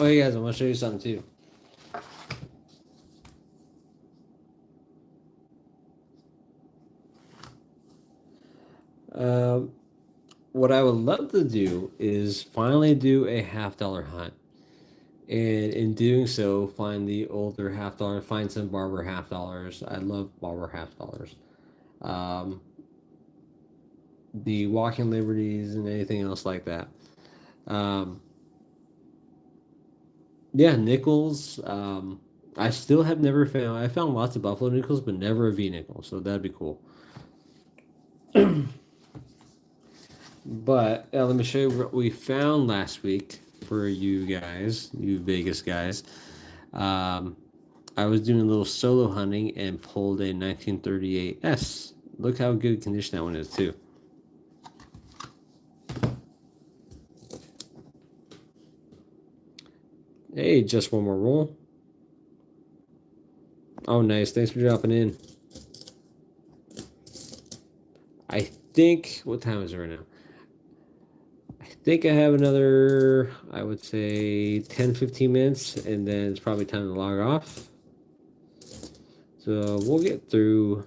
Oh, hey guys, I want to show you something too. What I would love to do is finally do a $50 hunt. And in doing so, find the older $50, find some Barber $50. I love Barber $50. The Walking Liberties and anything else like that. Yeah, nickels. I still have never found. I found lots of buffalo nickels, but never a V nickel. So that'd be cool. But let me show you what we found last week for you guys, you Vegas guys. I was doing a little solo hunting and pulled a 1938S. Look how good condition that one is too. Hey, just one more roll. Oh, nice. Thanks for dropping in. I think, what time is it right now? I think I have another, I would say 10-15 minutes, and then it's probably time to log off. So we'll get through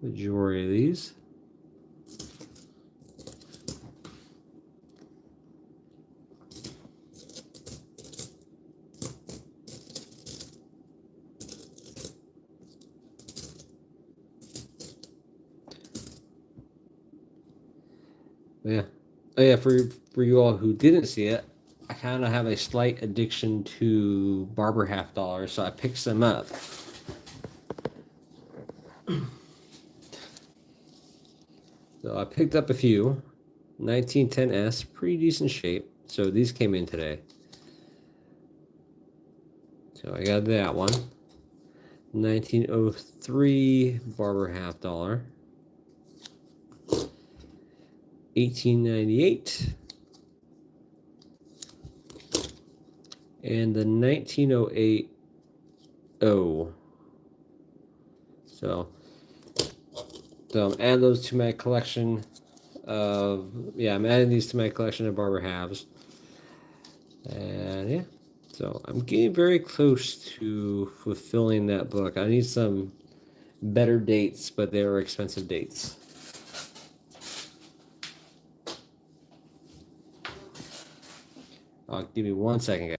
the majority of these. Yeah. Oh yeah, for you all who didn't see it, I kind of have a slight addiction to Barber half dollars, so I picked some up. So I picked up a few. 1910S, pretty decent shape. So these came in today. So I got that one. 1903 Barber half dollar. 1898. And the 1908 O. So I'm adding those to my collection I'm adding these to my collection of Barber halves. And yeah. So I'm getting very close to fulfilling that book. I need some better dates, but they are expensive dates. Give me 1 second, guys.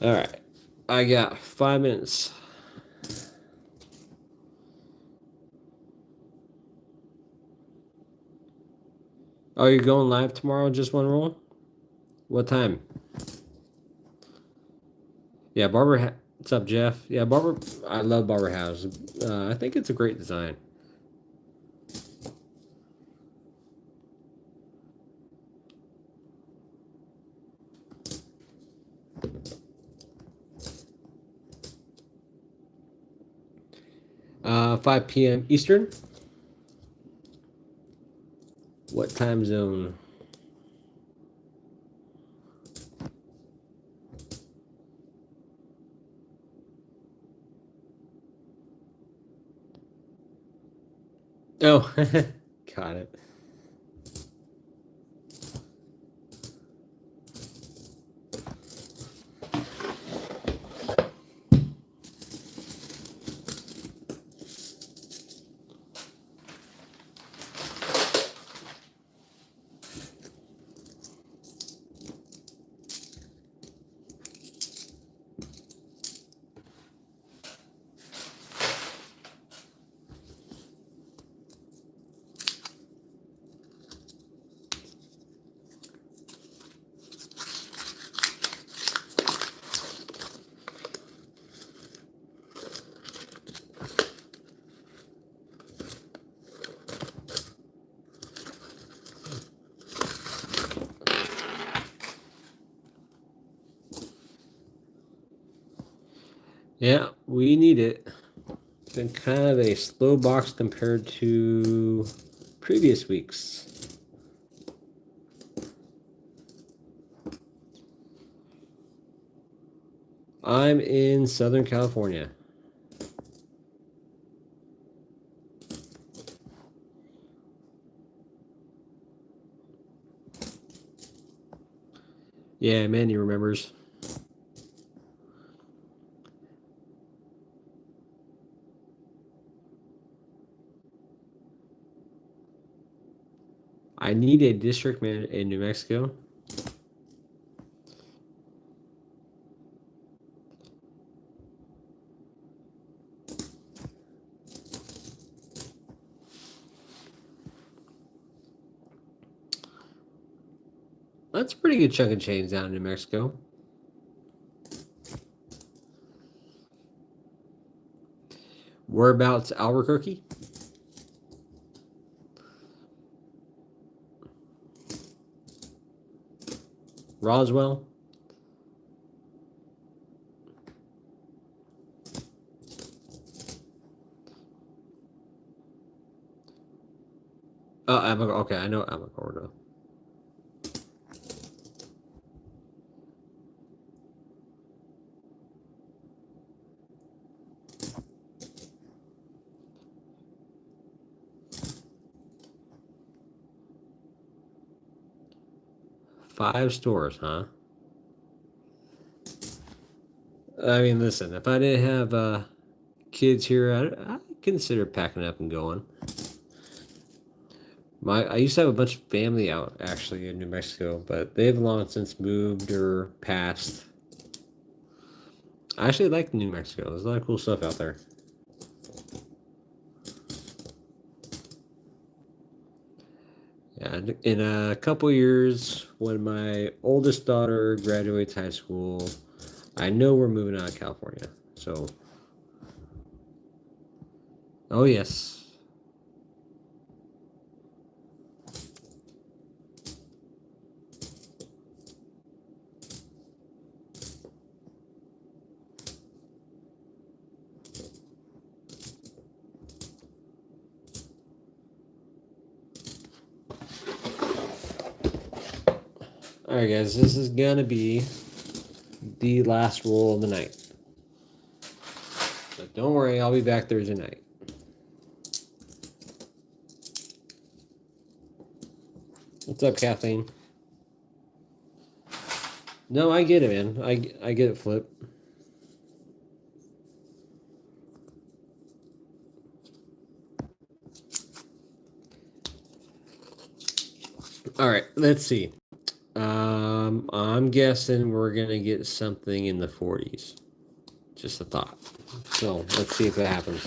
All right. I got 5 minutes. Oh, you're going live tomorrow? Just one roll? What time? Yeah, what's up, Jeff? Yeah, Barber. I love Barber House. I think it's a great design. 5 p.m. Eastern. What time zone? Oh, got it. Yeah, we need it. It's been kind of a slow box compared to previous weeks. I'm in Southern California. Yeah, Mandy remembers. I need a district manager in New Mexico. That's a pretty good chunk of change down in New Mexico. Whereabouts Albuquerque? Roswell. Oh, okay, I know Alamogordo. Five stores, huh? I mean, listen, if I didn't have kids here, I'd consider packing up and going. I used to have a bunch of family out actually in New Mexico, but they've long since moved or passed. I actually like New Mexico. There's a lot of cool stuff out there. Yeah, in a couple years, when my oldest daughter graduates high school, I know we're moving out of California. So, oh yes. All right, guys, this is gonna be the last roll of the night. But don't worry, I'll be back Thursday night. What's up, Kathleen? No, I get it, man. I get it, Flip. All right, let's see. I'm guessing we're gonna get something in the 40s. Just a thought. So let's see if it happens.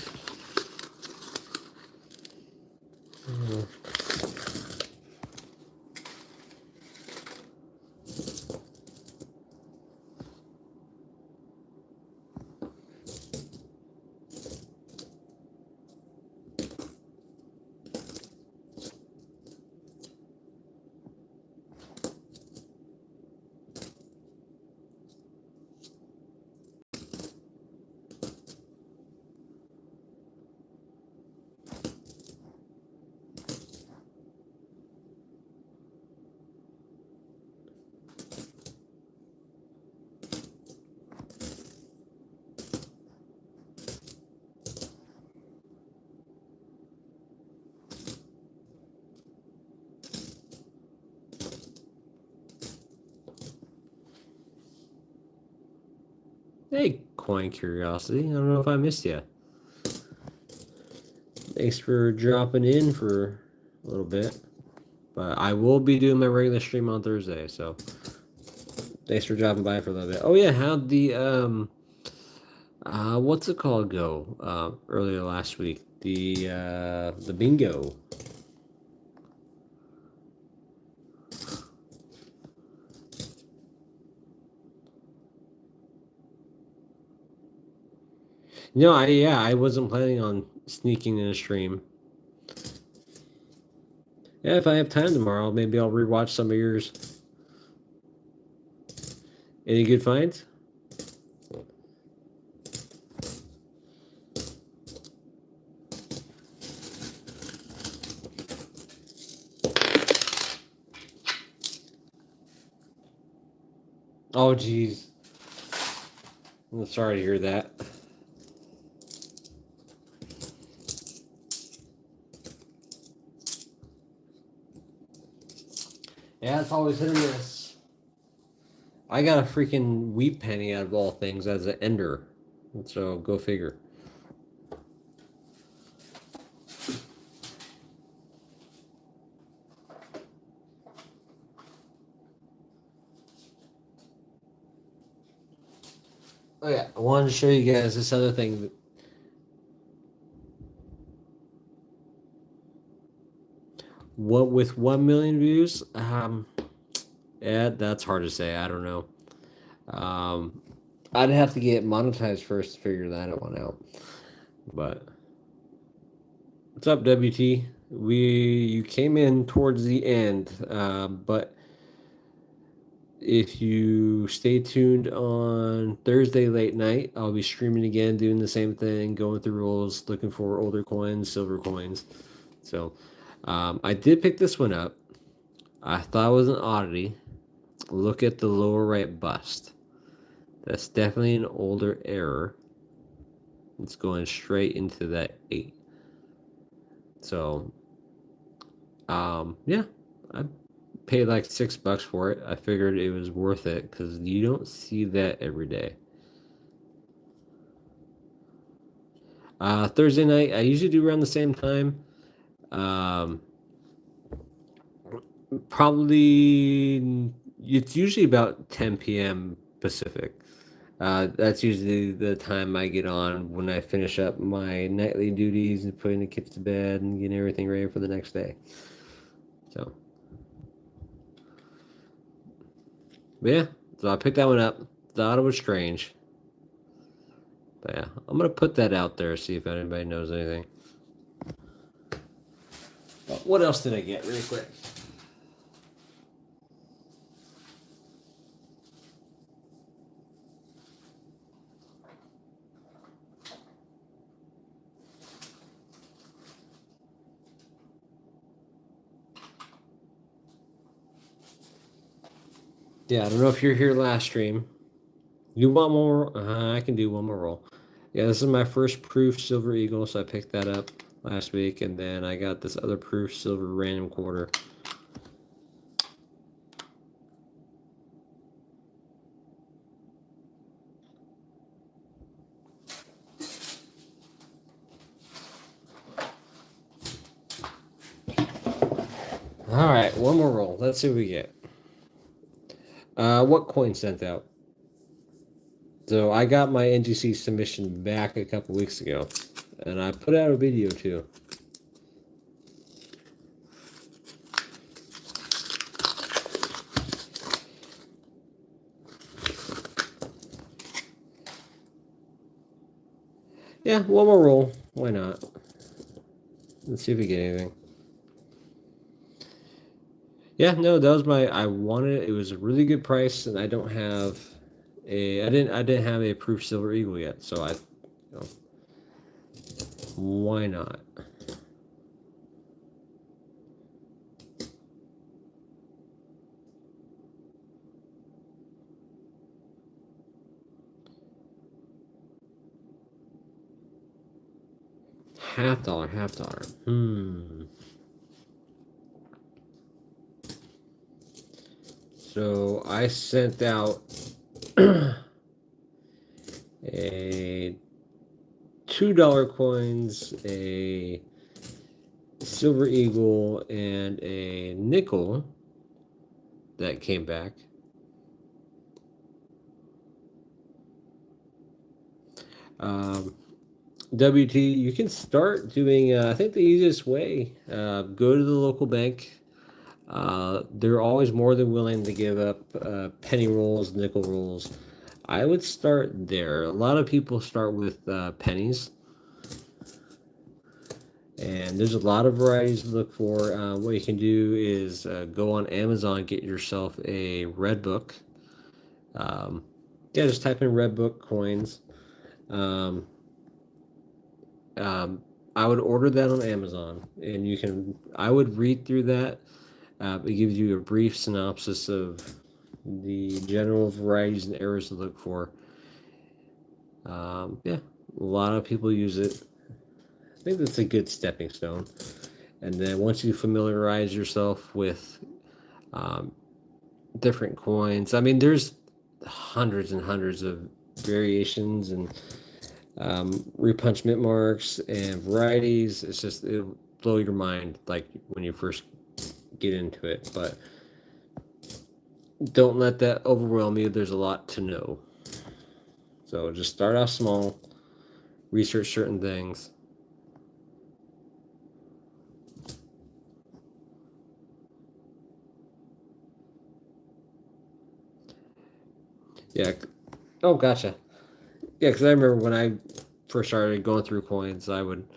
Hey, Coin Curiosity. I don't know if I missed you. Thanks for dropping in for a little bit. But I will be doing my regular stream on Thursday, so thanks for dropping by for a little bit. Oh yeah, how'd the what's it called go earlier last week? The bingo. No, I wasn't planning on sneaking in a stream. Yeah, if I have time tomorrow, maybe I'll rewatch some of yours. Any good finds? Oh, geez. I'm sorry to hear that. Yeah, it's always hit or miss. I got a freaking wheat penny out of all things as an ender. So go figure. Oh yeah, I wanted to show you guys this other thing. What with 1 million views? Yeah, that's hard to say. I don't know. I'd have to get monetized first to figure that one out. But what's up, WT? You came in towards the end, but If you stay tuned on Thursday late night, I'll be streaming again, doing the same thing, going through rolls, looking for older coins, silver coins. So I did pick this one up. I thought it was an oddity. Look at the lower right bust. That's definitely an older error. It's going straight into that 8. So, yeah, I paid like $6 for it. I figured it was worth it because you don't see that every day. Thursday night, I usually do around the same time. Um, Probably, it's usually about 10 p.m. Pacific. That's usually the time I get on when I finish up my nightly duties and putting the kids to bed and getting everything ready for the next day. So, but yeah, so I picked that one up. Thought it was strange. But yeah, I'm going to put that out there, see if anybody knows anything. What else did I get really quick? Yeah, I don't know if you're here last stream. You want more? I can do one more roll. Yeah, this is my first proof silver eagle, so I picked that up last week, and then I got this other proof silver random quarter. All right, one more roll. Let's see what we get. What coin sent out? So I got my NGC submission back a couple weeks ago, and I put out a video too. Yeah, one more roll. Why not? Let's see if we get anything. Yeah, no, that was my. I wanted it. It was a really good price, and I don't have a. I didn't have a proof silver eagle yet, so I. You know, why not? Half dollar, half dollar. So I sent out a $2 coins, a silver eagle, and a nickel that came back. WT, you can start doing, I think the easiest way, go to the local bank. They're always more than willing to give up penny rolls, nickel rolls. I would start there. A lot of people start with pennies. And there's a lot of varieties to look for. What you can do is go on Amazon, get yourself a red book. Yeah, just type in red book coins. I would order that on Amazon, and you can. I would read through that. It gives you a brief synopsis of the general varieties and errors to look for. Yeah, a lot of people use it. I think that's a good stepping stone. And then once you familiarize yourself with different coins, I mean, there's hundreds and hundreds of variations and repunchment marks and varieties. It's just, it'll blow your mind like when you first get into it. But don't let that overwhelm you. There's a lot to know. So just start off small, research certain things. Yeah. Oh, gotcha. Yeah, because I remember when I first started going through coins, I would,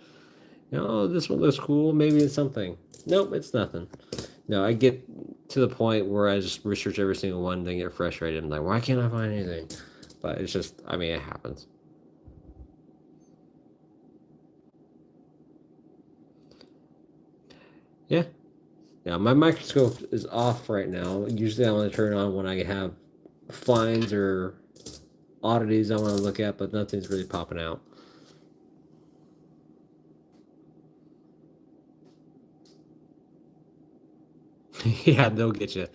oh, this one looks cool. Maybe it's something. Nope, it's nothing. No, I get to the point where I just research every single one, then get frustrated. I'm like, why can't I find anything? But it's just, I mean, it happens. Yeah. Yeah, my microscope is off right now. Usually I want to turn it on when I have finds or oddities I want to look at, but nothing's really popping out. Yeah, they'll get you.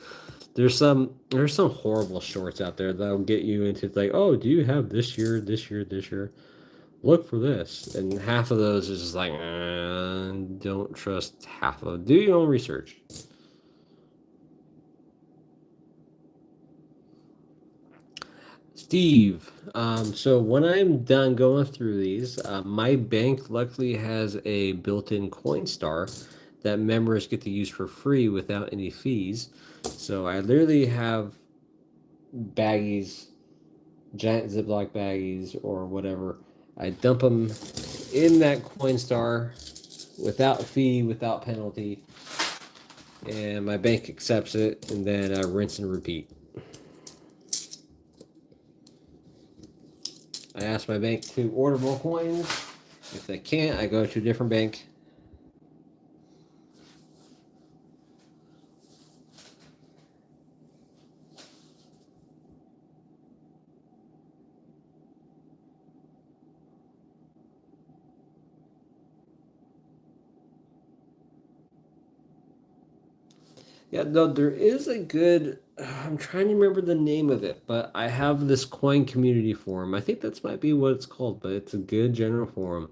There's some horrible shorts out there that'll get you into like, oh, do you have this year, this year, this year? Look for this, and half of those is just like, don't trust half of them. Do your own research. Steve, so when I'm done going through these, my bank luckily has a built-in Coinstar that members get to use for free without any fees. So I literally have baggies, giant Ziploc baggies or whatever. I dump them in that Coinstar without fee, without penalty, and my bank accepts it, and then I rinse and repeat. I ask my bank to order more coins. If they can't, I go to a different bank. Yeah, no, there is a good. I'm trying to remember the name of it, but I have this coin community forum. I think that's might be what it's called, but it's a good general forum.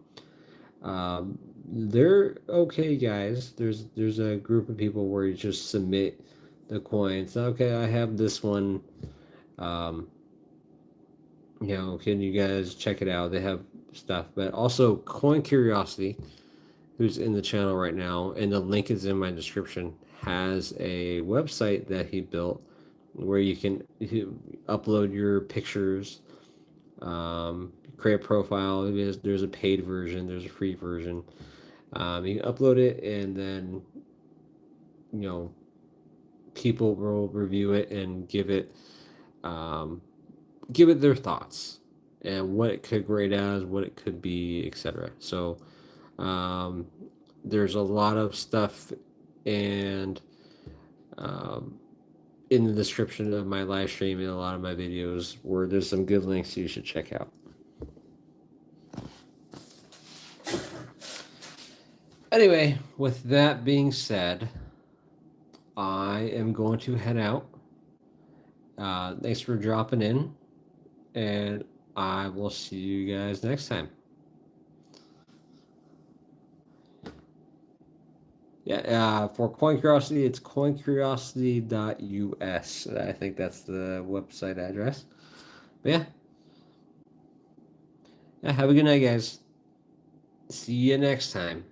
They're okay, guys. There's a group of people where you just submit the coins. Okay, I have this one. Um, can you guys check it out? They have stuff, but also Coin Curiosity, who's in the channel right now, and the link is in my description, has a website that he built where you can upload your pictures, create a profile. There's a paid version, there's a free version. You can upload it, and then you know people will review it and um, give it their thoughts and what it could grade as, what it could be, etc. So um, there's a lot of stuff and um, in the description of my live stream and a lot of my videos where there's some good links you should check out. Anyway, with that being said, I am going to head out. Thanks for dropping in, and I will see you guys next time. Yeah, for Coin Curiosity, it's coincuriosity.us. I think that's the website address. But yeah, have a good night, guys. See you next time.